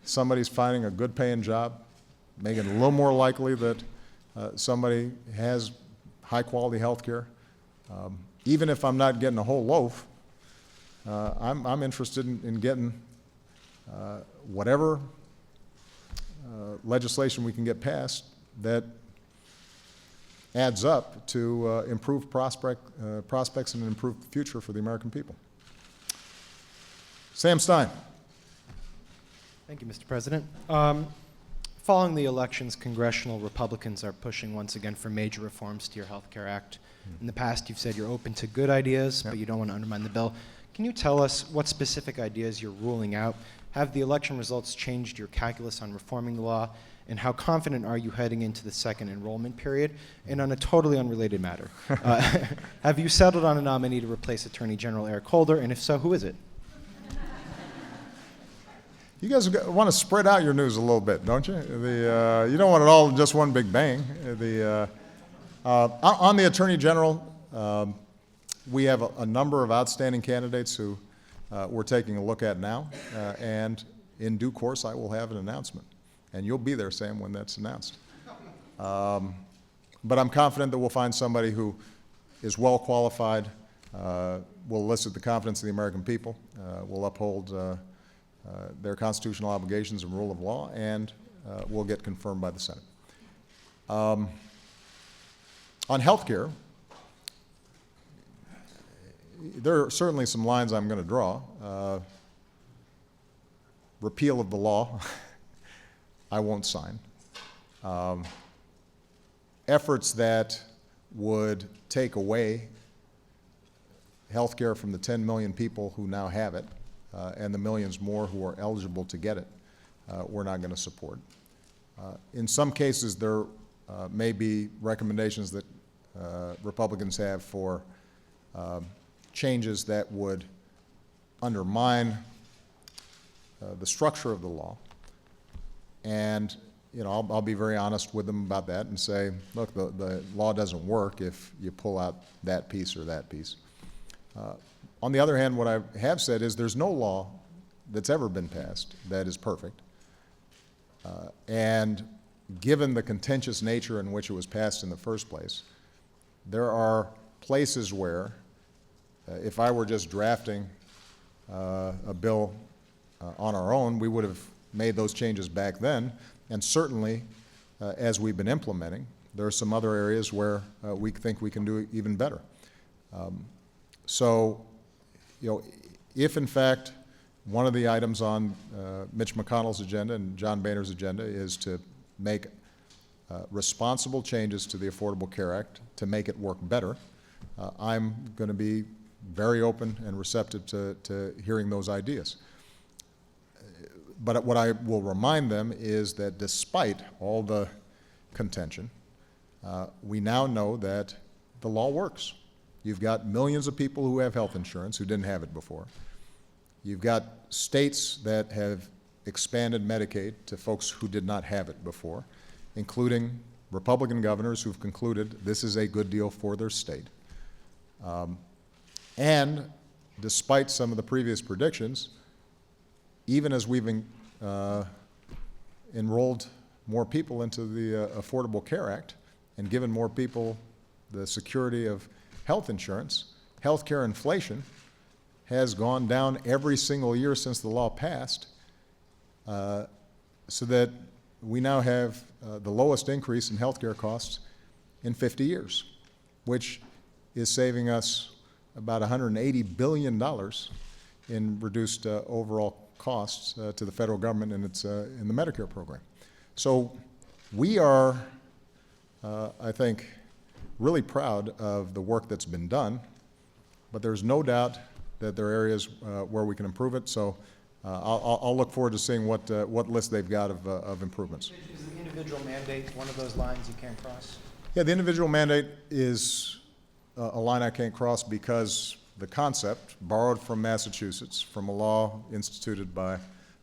somebody's finding a good paying job, make it a little more likely that somebody has high quality health care. Even if I'm not getting a whole loaf, I'm interested in getting whatever legislation we can get passed that adds up to improved prospects and an improved future for the American people. Sam Stein. Thank you, Mr. President. Following the elections, congressional Republicans are pushing once again for major reforms to your Health Care Act. In the past, you've said you're open to good ideas, but you don't want to undermine the bill. Can you tell us what specific ideas you're ruling out? Have the election results changed your calculus on reforming the law? And how confident are you heading into the second enrollment period? And on a totally unrelated matter, have you settled on a nominee to replace Attorney General Eric Holder? And if so, who is it? You guys want to spread out your news a little bit, don't you? You don't want it all in just one big bang. On the Attorney General, we have a number of outstanding candidates who we're taking a look at now, and in due course I will have an announcement. And you'll be there, Sam, when that's announced. But I'm confident that we'll find somebody who is well qualified, will elicit the confidence of the American people, will uphold their constitutional obligations and rule of law, and will get confirmed by the Senate. On health care, there are certainly some lines I'm going to draw. Repeal of the law, I won't sign. Efforts that would take away health care from the 10 million people who now have it, and the millions more who are eligible to get it, we're not going to support. In some cases, there may be recommendations that Republicans have for changes that would undermine the structure of the law. And I'll be very honest with them about that and say, look, the law doesn't work if you pull out that piece or that piece. On the other hand, what I have said is there's no law that's ever been passed that is perfect. And given the contentious nature in which it was passed in the first place, there are places where, if I were just drafting a bill on our own, we would have made those changes back then. And certainly, as we've been implementing, there are some other areas where we think we can do even better. So, if in fact one of the items on Mitch McConnell's agenda and John Boehner's agenda is to make responsible changes to the Affordable Care Act to make it work better, I'm going to be very open and receptive to hearing those ideas. But what I will remind them is that despite all the contention, we now know that the law works. You've got millions of people who have health insurance who didn't have it before. You've got states that have expanded Medicaid to folks who did not have it before, including Republican governors who've concluded this is a good deal for their state. And despite some of the previous predictions, even as we've enrolled more people into the Affordable Care Act and given more people the security of health insurance, healthcare inflation has gone down every single year since the law passed, so that we now have the lowest increase in healthcare costs in 50 years, which is saving us about $180 billion in reduced overall costs to the federal government in the Medicare program. So we are, I think, really proud of the work that's been done, but there's no doubt that there are areas where we can improve it. So I'll look forward to seeing what list they've got of improvements. Is the individual mandate one of those lines you can't cross? Yeah, the individual mandate is a line I can't cross because the concept, borrowed from Massachusetts, from a law instituted by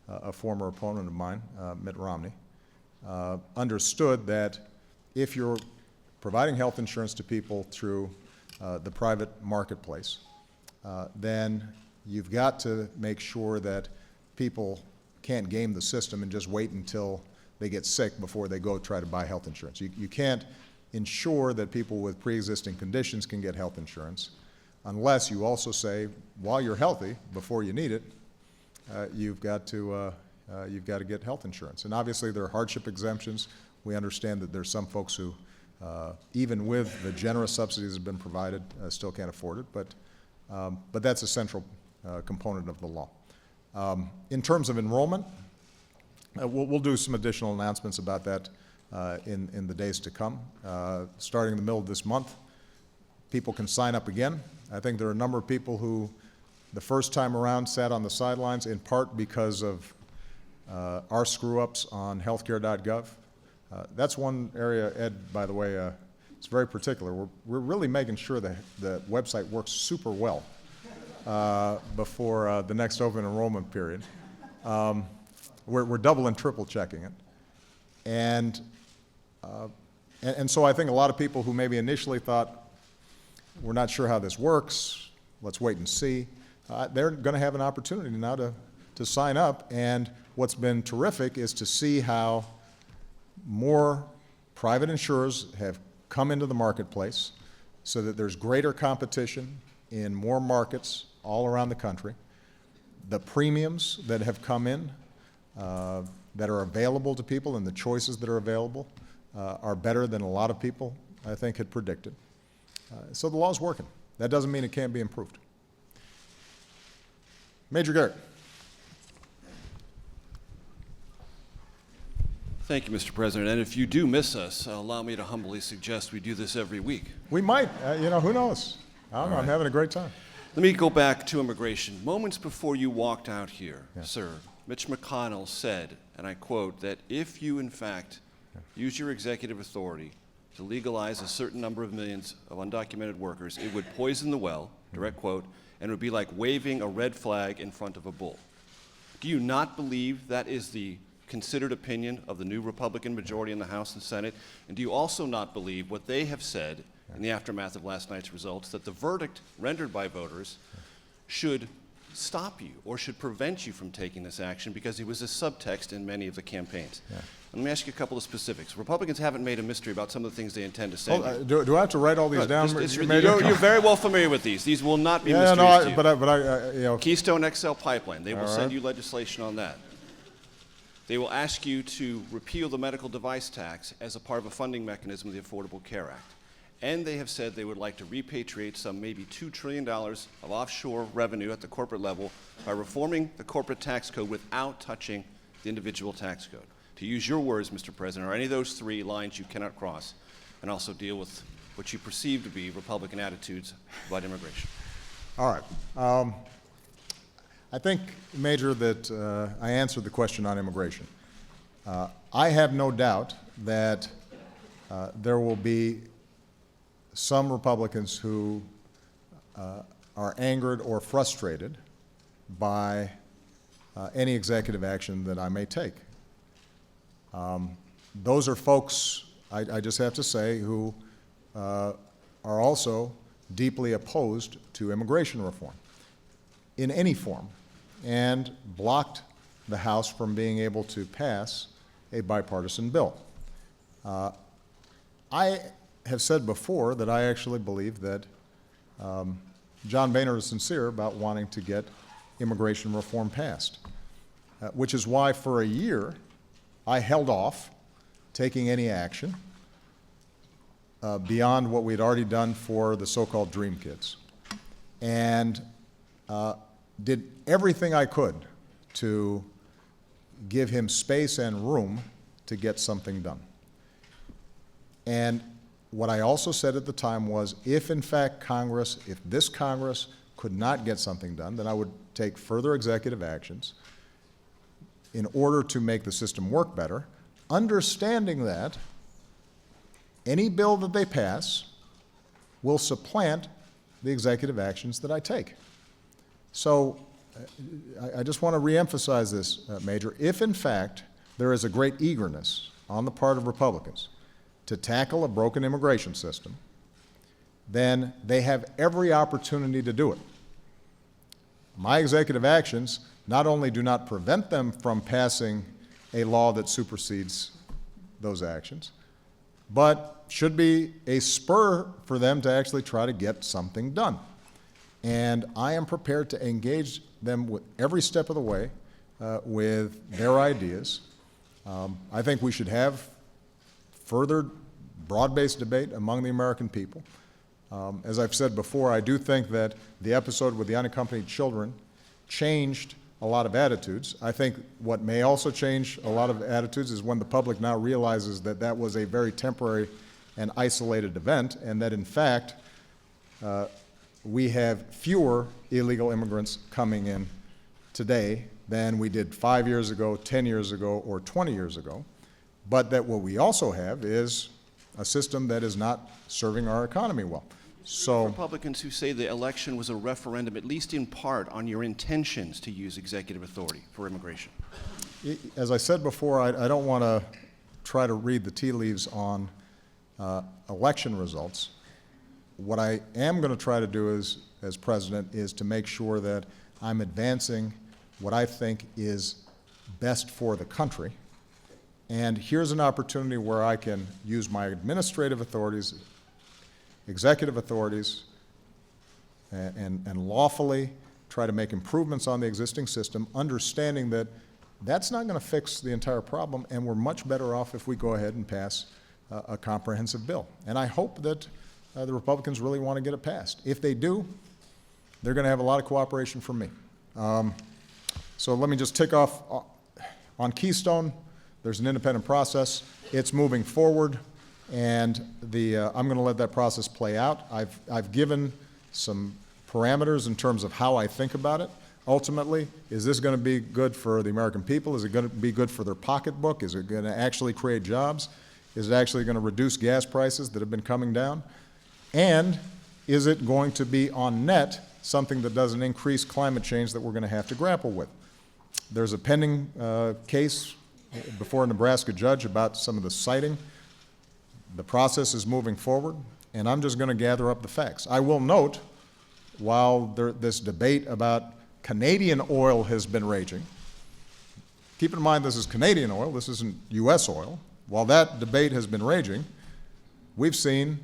a former opponent of mine, Mitt Romney, understood that if you're providing health insurance to people through the private marketplace, then you've got to make sure that people can't game the system and just wait until they get sick before they go try to buy health insurance. You can't ensure that people with pre-existing conditions can get health insurance unless you also say, while you're healthy, before you need it, you've got to get health insurance. And obviously there are hardship exemptions. We understand that there's some folks who, even with the generous subsidies that have been provided, still can't afford it, but that's a central component of the law. In terms of enrollment, we'll do some additional announcements about that in the days to come. Starting in the middle of this month, people can sign up again. I think there are a number of people who, the first time around, sat on the sidelines, in part because of our screw-ups on healthcare.gov. That's one area, Ed, by the way, it's very particular. We're really making sure that the website works super well before the next open enrollment period. We're double and triple checking it. And so I think a lot of people who maybe initially thought, we're not sure how this works, let's wait and see, they're going to have an opportunity now to sign up. And what's been terrific is to see how more private insurers have come into the marketplace so that there's greater competition in more markets all around the country. The premiums that have come in that are available to people and the choices that are available are better than a lot of people, I think, had predicted. So the law's working. That doesn't mean it can't be improved. Major Garrett. Thank you, Mr. President. And if you do miss us, allow me to humbly suggest we do this every week. We might. Who knows? I don't know. I'm having a great time. Let me go back to immigration. Moments before you walked out here, sir, Mitch McConnell said, and I quote, that if you, in fact, use your executive authority to legalize a certain number of millions of undocumented workers, it would poison the well, direct quote, and it would be like waving a red flag in front of a bull. Do you not believe that is the considered opinion of the new Republican majority in the House and Senate? And do you also not believe what they have said in the aftermath of last night's results, that the verdict rendered by voters should stop you or should prevent you from taking this action because it was a subtext in many of the campaigns? Let me ask you a couple of specifics. Republicans haven't made a mystery about some of the things they intend to say. Do I have to write all these down? You're very well familiar with these. These will not be mysteries to you. But I, you know. Keystone XL pipeline, they will All send right. you legislation on that. They will ask you to repeal the medical device tax as a part of a funding mechanism of the Affordable Care Act. And they have said they would like to repatriate some maybe $2 trillion of offshore revenue at the corporate level by reforming the corporate tax code without touching the individual tax code. To use your words, Mr. President, are any of those three lines you cannot cross, and also deal with what you perceive to be Republican attitudes about immigration? All right. I think, Major, that I answered the question on immigration. I have no doubt that there will be some Republicans who are angered or frustrated by any executive action that I may take. Those are folks, I just have to say, who are also deeply opposed to immigration reform in any form and blocked the House from being able to pass a bipartisan bill. I have said before that I actually believe that John Boehner is sincere about wanting to get immigration reform passed, which is why for a year I held off taking any action beyond what we'd already done for the so-called Dream Kids, and did everything I could to give him space and room to get something done. And what I also said at the time was, if in fact if this Congress could not get something done, then I would take further executive actions in order to make the system work better, understanding that any bill that they pass will supplant the executive actions that I take. So I just want to reemphasize this, Major. If in fact there is a great eagerness on the part of Republicans to tackle a broken immigration system, then they have every opportunity to do it. My executive actions not only do not prevent them from passing a law that supersedes those actions, but should be a spur for them to actually try to get something done. And I am prepared to engage them with every step of the way with their ideas. I think we should have further broad-based debate among the American people. As I've said before, I do think that the episode with the unaccompanied children changed a lot of attitudes. I think what may also change a lot of attitudes is when the public now realizes that that was a very temporary and isolated event, and that in fact we have fewer illegal immigrants coming in today than we did 5 years ago, 10 years ago, or 20 years ago, but that what we also have is a system that is not serving our economy well. So, Republicans who say the election was a referendum, at least in part, on your intentions to use executive authority for immigration. as I said before, I don't want to try to read the tea leaves on election results. What I am going to try to do as president is to make sure that I'm advancing what I think is best for the country. And here's an opportunity where I can use my administrative authorities, executive authorities, and lawfully try to make improvements on the existing system, understanding that that's not going to fix the entire problem, and we're much better off if we go ahead and pass a comprehensive bill. And I hope that the Republicans really want to get it passed. If they do, they're going to have a lot of cooperation from me. So let me just tick off on Keystone. There's an independent process. It's moving forward, and I'm going to let that process play out. I've given some parameters in terms of how I think about it. Ultimately, is this going to be good for the American people? Is it going to be good for their pocketbook? Is it going to actually create jobs? Is it actually going to reduce gas prices that have been coming down? And is it going to be on net something that doesn't increase climate change that we're going to have to grapple with? There's a pending case before a Nebraska judge about some of the siting. The process is moving forward, and I'm just going to gather up the facts. I will note, while this debate about Canadian oil has been raging, keep in mind this is Canadian oil, this isn't U.S. oil. While that debate has been raging, we've seen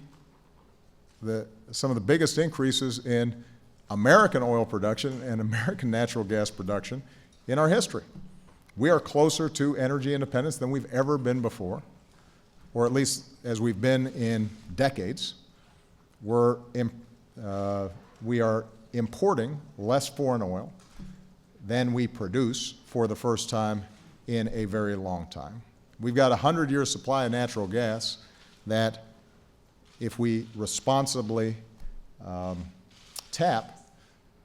some of the biggest increases in American oil production and American natural gas production in our history. We are closer to energy independence than we've ever been before, or at least as we've been in decades. We are importing less foreign oil than we produce for the first time in a very long time. We've got a 100-year supply of natural gas that, if we responsibly tap,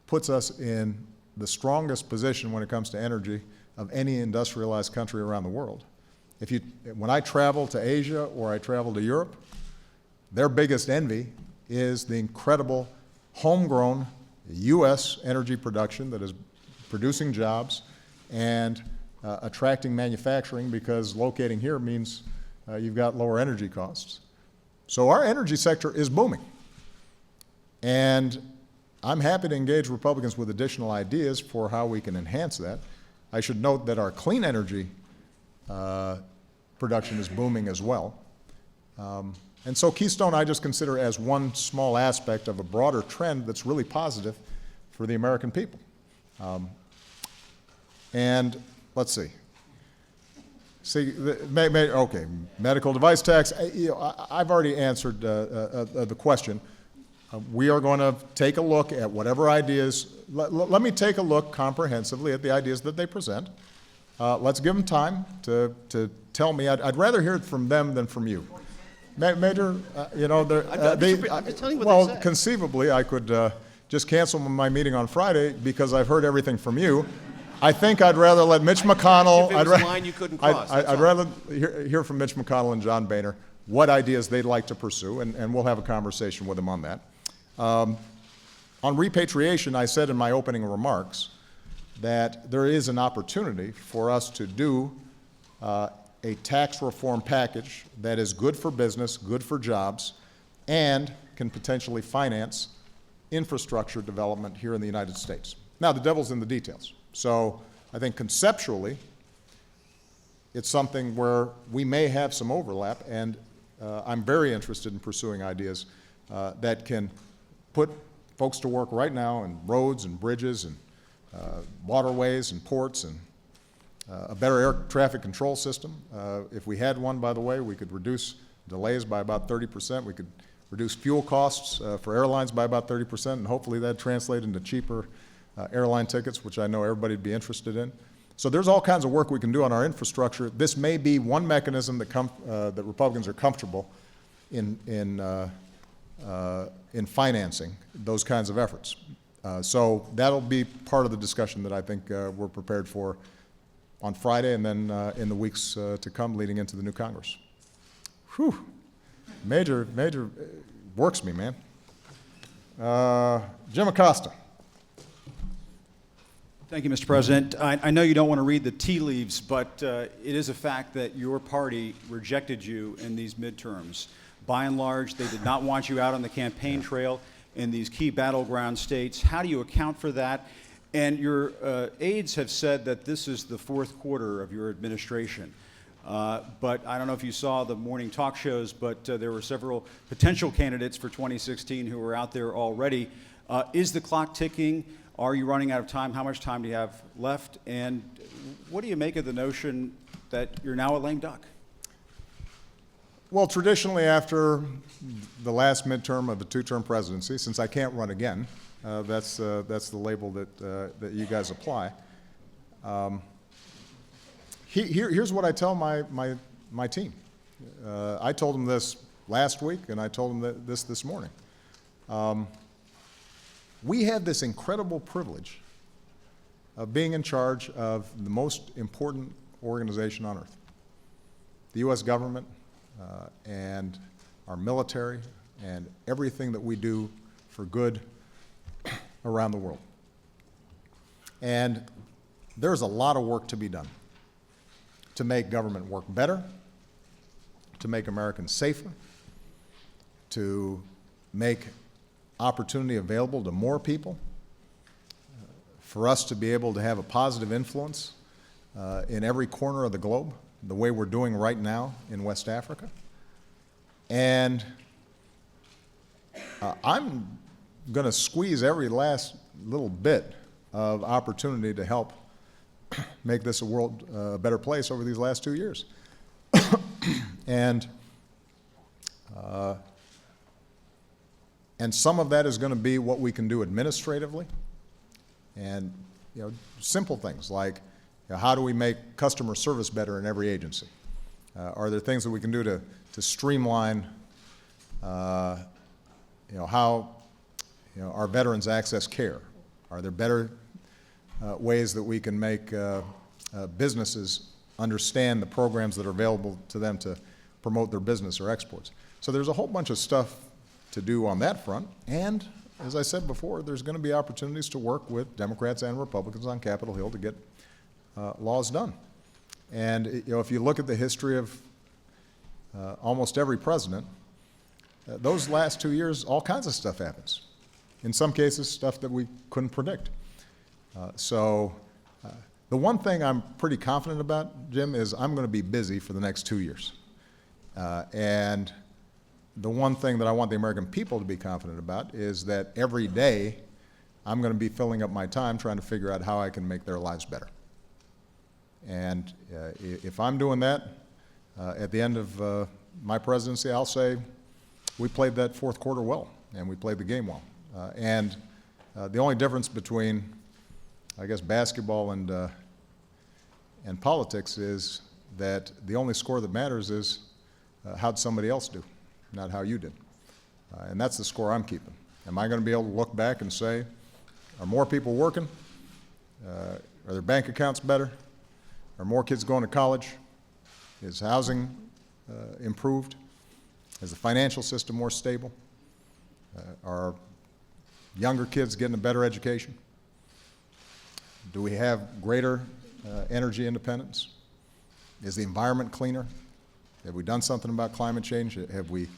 puts us in the strongest position when it comes to energy of any industrialized country around the world. When I travel to Asia or I travel to Europe, their biggest envy is the incredible homegrown U.S. energy production that is producing jobs and attracting manufacturing, because locating here means you've got lower energy costs. So our energy sector is booming. And I'm happy to engage Republicans with additional ideas for how we can enhance that. I should note that our clean energy production is booming as well. And so Keystone I just consider as one small aspect of a broader trend that's really positive for the American people. And let's see. Okay, medical device tax. I've already answered the question. We are going to take a look at whatever ideas. Let me take a look comprehensively at the ideas that they present. Let's give them time to tell me. I'd rather hear it from them than from you. Major, I'm just telling you what they said. Conceivably, I could just cancel my meeting on Friday because I've heard everything from you. I think I'd rather let Mitch McConnell. If it was a line you couldn't cross. I'd rather hear from Mitch McConnell and John Boehner what ideas they'd like to pursue, and we'll have a conversation with them on that. On repatriation, I said in my opening remarks that there is an opportunity for us to do a tax reform package that is good for business, good for jobs, and can potentially finance infrastructure development here in the United States. Now, the devil's in the details. So I think conceptually, it's something where we may have some overlap, and I'm very interested in pursuing ideas that can put folks to work right now in roads and bridges and waterways and ports and a better air traffic control system. If we had one, by the way, we could reduce delays by about 30%. We could reduce fuel costs for airlines by about 30%, and hopefully that'd translate into cheaper airline tickets, which I know everybody would be interested in. So there's all kinds of work we can do on our infrastructure. This may be one mechanism that Republicans are comfortable in financing those kinds of efforts. So that'll be part of the discussion that I think we're prepared for on Friday and then in the weeks to come leading into the new Congress. Whew. Major works me, man. Jim Acosta. Thank you, Mr. President. I know you don't want to read the tea leaves, but it is a fact that your party rejected you in these midterms. By and large, they did not want you out on the campaign trail in these key battleground states. How do you account for that? And your aides have said that this is the fourth quarter of your administration. But I don't know if you saw the morning talk shows, but there were several potential candidates for 2016 who are out there already. Is the clock ticking? Are you running out of time? How much time do you have left? And what do you make of the notion that you're now a lame duck? Well, traditionally, after the last midterm of a two-term presidency, since I can't run again, that's the label that you guys apply. Here's what I tell my team. I told them this last week, and I told them this morning. we have this incredible privilege of being in charge of the most important organization on earth. The U.S. government and our military and everything that we do for good around the world. And there's a lot of work to be done to make government work better, to make Americans safer, to make opportunity available to more people, for us to be able to have a positive influence in every corner of the globe, the way we're doing right now in West Africa. And I'm going to squeeze every last little bit of opportunity to help make this a world a better place over these last 2 years. And some of that is going to be what we can do administratively, and simple things like how do we make customer service better in every agency? Are there things that we can do to streamline how our veterans access care? Are there better ways that we can make businesses understand the programs that are available to them to promote their business or exports? So there's a whole bunch of stuff to do on that front, and as I said before, there's going to be opportunities to work with Democrats and Republicans on Capitol Hill to get laws done. And if you look at the history of almost every president, those last 2 years, all kinds of stuff happens. In some cases, stuff that we couldn't predict. The one thing I'm pretty confident about, Jim, is I'm going to be busy for the next 2 years. And the one thing that I want the American people to be confident about is that every day I'm going to be filling up my time trying to figure out how I can make their lives better. And if I'm doing that, at the end of my presidency, I'll say we played that fourth quarter well, and we played the game well. And the only difference between, I guess, basketball and politics is that the only score that matters is how'd somebody else do, not how you did. And that's the score I'm keeping. Am I going to be able to look back and say, are more people working? Are their bank accounts better? Are more kids going to college? Is housing improved? Is the financial system more stable? Are younger kids getting a better education? Do we have greater energy independence? Is the environment cleaner? Have we done something about climate change? Have we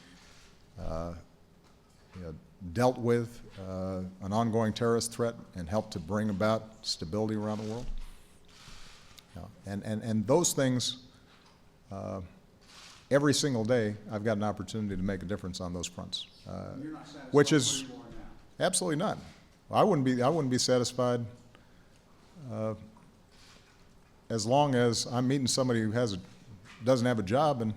dealt with an ongoing terrorist threat and helped to bring about stability around the world? And those things, every single day, I've got an opportunity to make a difference on those fronts. You're not satisfied Which where is you are now. absolutely not. I wouldn't be satisfied as long as I'm meeting somebody who doesn't have a job and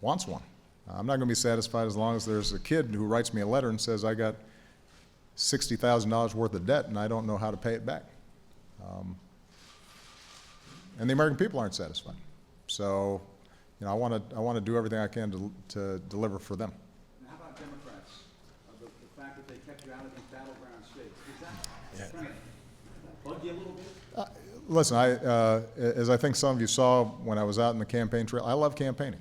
wants one. I'm not going to be satisfied as long as there's a kid who writes me a letter and says, I got $60,000 worth of debt and I don't know how to pay it back. And the American people aren't satisfied. So, I want to do everything I can to deliver for them. And how about Democrats? The fact that they kept you out of these battleground states, is that trying to bug you a little bit? Listen, as I think some of you saw when I was out in the campaign trail, I love campaigning.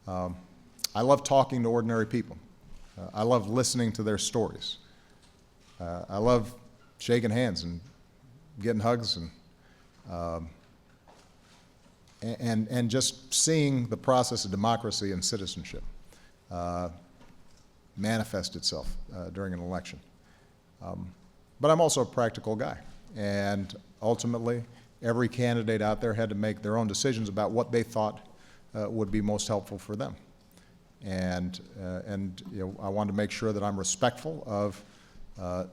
I love talking to ordinary people. I love listening to their stories. I love shaking hands and getting hugs and just seeing the process of democracy and citizenship manifest itself during an election. But I'm also a practical guy, and ultimately, every candidate out there had to make their own decisions about what they thought would be most helpful for them. And I wanted to make sure that I'm respectful of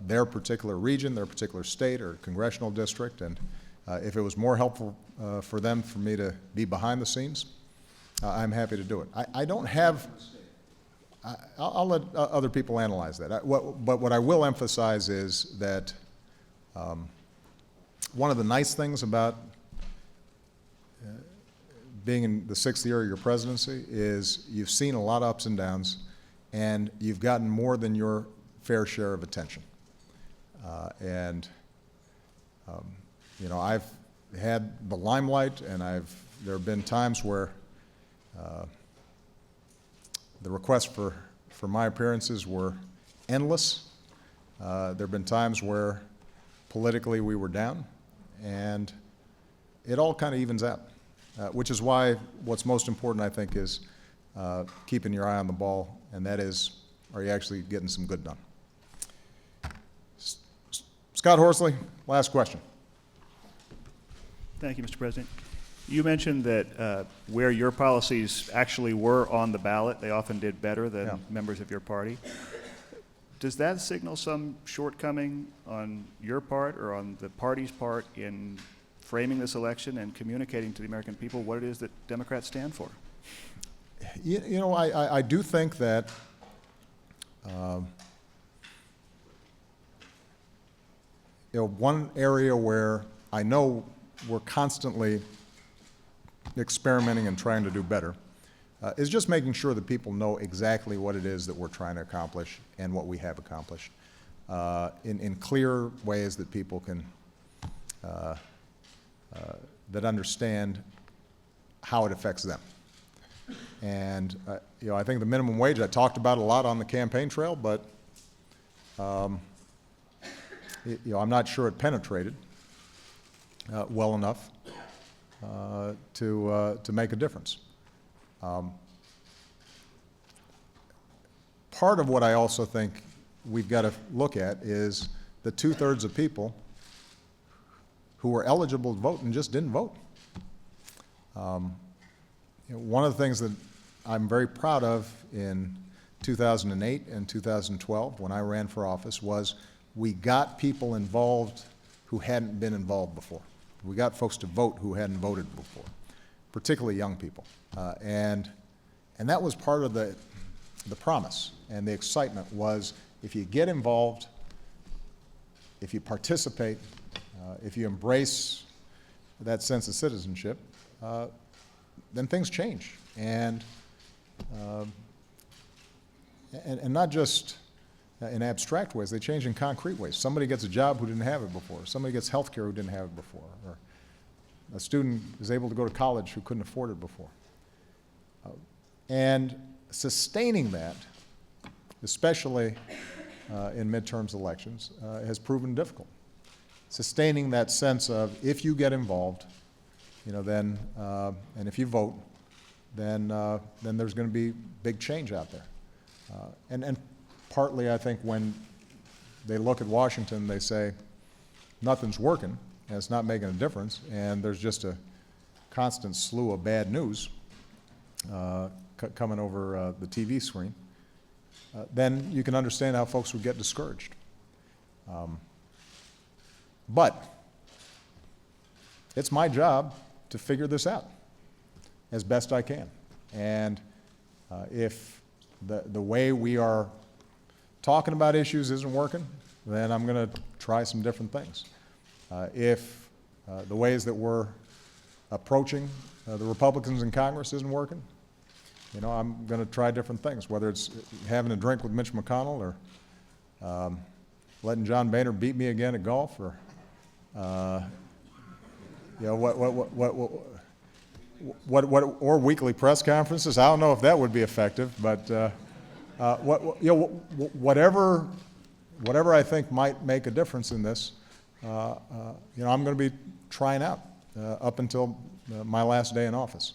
their particular region, their particular state or congressional district, and if it was more helpful for them for me to be behind the scenes, I'm happy to do it. I don't have, I'll let other people analyze that. But what I will emphasize is that one of the nice things about being in the 6th year of your presidency is you've seen a lot of ups and downs, and you've gotten more than your fair share of attention. You know, I've had the limelight, and there have been times where the requests for my appearances were endless. There have been times where politically we were down, and it all kind of evens out, which is why what's most important, I think, is keeping your eye on the ball, and that is, are you actually getting some good done? Scott Horsley, last question. Thank you, Mr. President. You mentioned that where your policies actually were on the ballot, they often did better than members of your party. Does that signal some shortcoming on your part or on the party's part in framing this election and communicating to the American people what it is that Democrats stand for? You know, I do think that you know, one area where I know we're constantly experimenting and trying to do better is just making sure that people know exactly what it is that we're trying to accomplish and what we have accomplished in clear ways that people can that understand how it affects them. And you know, I think the minimum wage, I talked about a lot on the campaign trail, but you know, I'm not sure it penetrated well enough to make a difference. Part of what I also think we've got to look at is the 2/3 of people who were eligible to vote and just didn't vote. You know, one of the things that I'm very proud of in 2008 and 2012 when I ran for office was we got people involved who hadn't been involved before. We got folks to vote who hadn't voted before, particularly young people. And that was part of the promise and the excitement was if you get involved, if you participate, if you embrace that sense of citizenship, then things change. And not just in abstract ways, they change in concrete ways. Somebody gets a job who didn't have it before. Somebody gets health care who didn't have it before. Or a student is able to go to college who couldn't afford it before. And sustaining that, especially in midterms elections, has proven difficult. Sustaining that sense of if you get involved, you know, then, and if you vote, then there's going to be big change out there. And partly, I think, when they look at Washington, they say, nothing's working, and it's not making a difference, and there's just a constant slew of bad news coming over the TV screen, then you can understand how folks would get discouraged. But it's my job to figure this out as best I can. And if the way we are talking about issues isn't working, then I'm going to try some different things. If the ways that we're approaching the Republicans in Congress isn't working, you know, I'm going to try different things, whether it's having a drink with Mitch McConnell or letting John Boehner beat me again at golf, or you know, or weekly press conferences. I don't know if that would be effective, but you know, whatever I think might make a difference in this, you know, I'm going to be trying out up until my last day in office.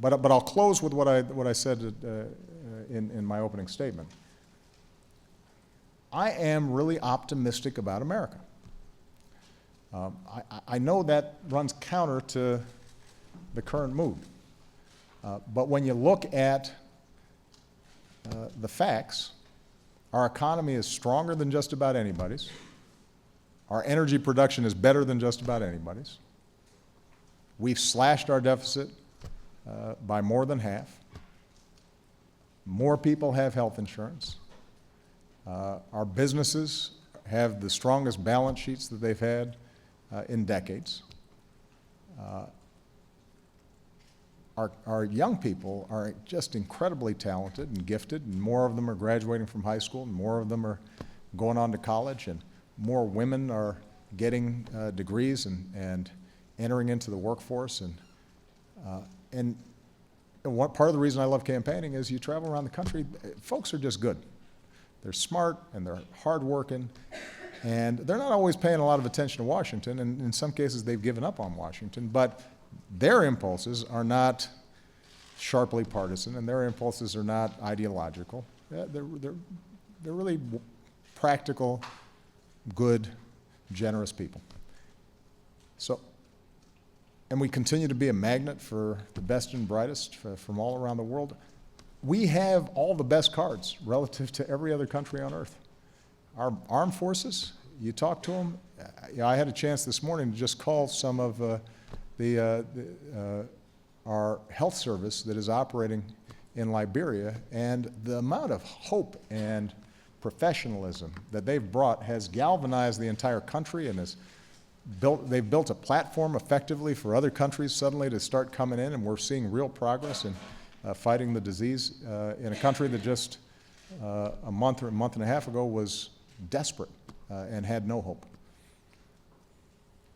But I'll close with what I said in my opening statement. I am really optimistic about America. I know that runs counter to the current mood. But when you look at the facts, our economy is stronger than just about anybody's. Our energy production is better than just about anybody's. We've slashed our deficit by more than half. More people have health insurance. Our businesses have the strongest balance sheets that they've had in decades. our young people are just incredibly talented and gifted, and more of them are graduating from high school, and more of them are going on to college, and more women are getting degrees and entering into the workforce. And what part of the reason I love campaigning is you travel around the country, folks are just good. They're smart and they're hardworking, and they're not always paying a lot of attention to Washington, and in some cases they've given up on Washington, but their impulses are not sharply partisan, and their impulses are not ideological. They're really practical, good, generous people. So, and we continue to be a magnet for the best and brightest from all around the world. We have all the best cards relative to every other country on earth. Our armed forces, you talk to them. I had a chance this morning to just call some of our health service that is operating in Liberia, and the amount of hope and professionalism that they've brought has galvanized the entire country, and they've built a platform effectively for other countries suddenly to start coming in, and we're seeing real progress in fighting the disease in a country that just a month or a month and a half ago was desperate and had no hope.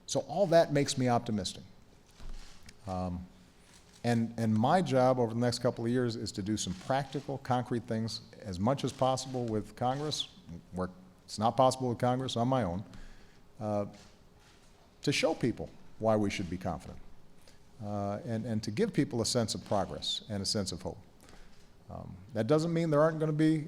So all that makes me optimistic. And my job over the next couple of years is to do some practical, concrete things as much as possible with Congress, where it's not possible with Congress, on my own, to show people why we should be confident, and to give people a sense of progress and a sense of hope. That doesn't mean there aren't going to be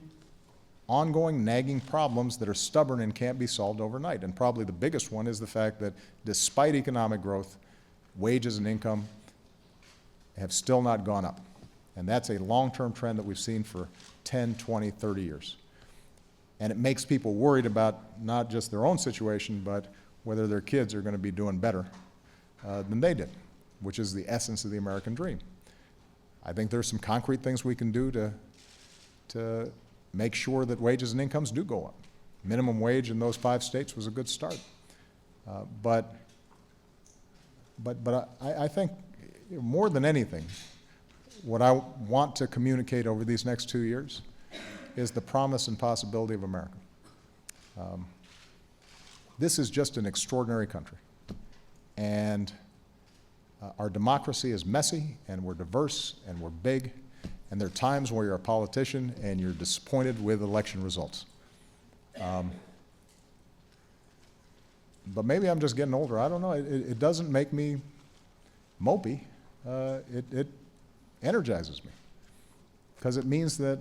ongoing nagging problems that are stubborn and can't be solved overnight. And probably the biggest one is the fact that despite economic growth, wages and income have still not gone up. And that's a long-term trend that we've seen for 10, 20, 30 years. And it makes people worried about not just their own situation, but whether their kids are going to be doing better than they did, which is the essence of the American dream. I think there's some concrete things we can do to make sure that wages and incomes do go up. Minimum wage in those 5 states was a good start. But I think more than anything, what I want to communicate over these next 2 years is the promise and possibility of America. This is just an extraordinary country. And our democracy is messy, and we're diverse, and we're big, and there are times where you're a politician and you're disappointed with election results. But maybe I'm just getting older. I don't know. It doesn't make me mopey. It energizes me, because it means that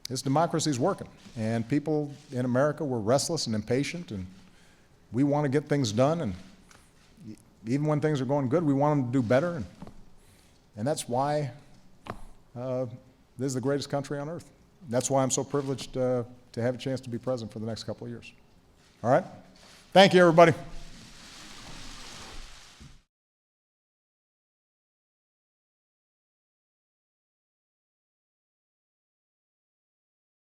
this democracy is working, and people in America were restless and impatient, and we want to get things done, and even when things are going good, we want them to do better, and that's why this is the greatest country on earth. That's why I'm so privileged to have a chance to be president for the next couple of years. All right? Thank you, everybody.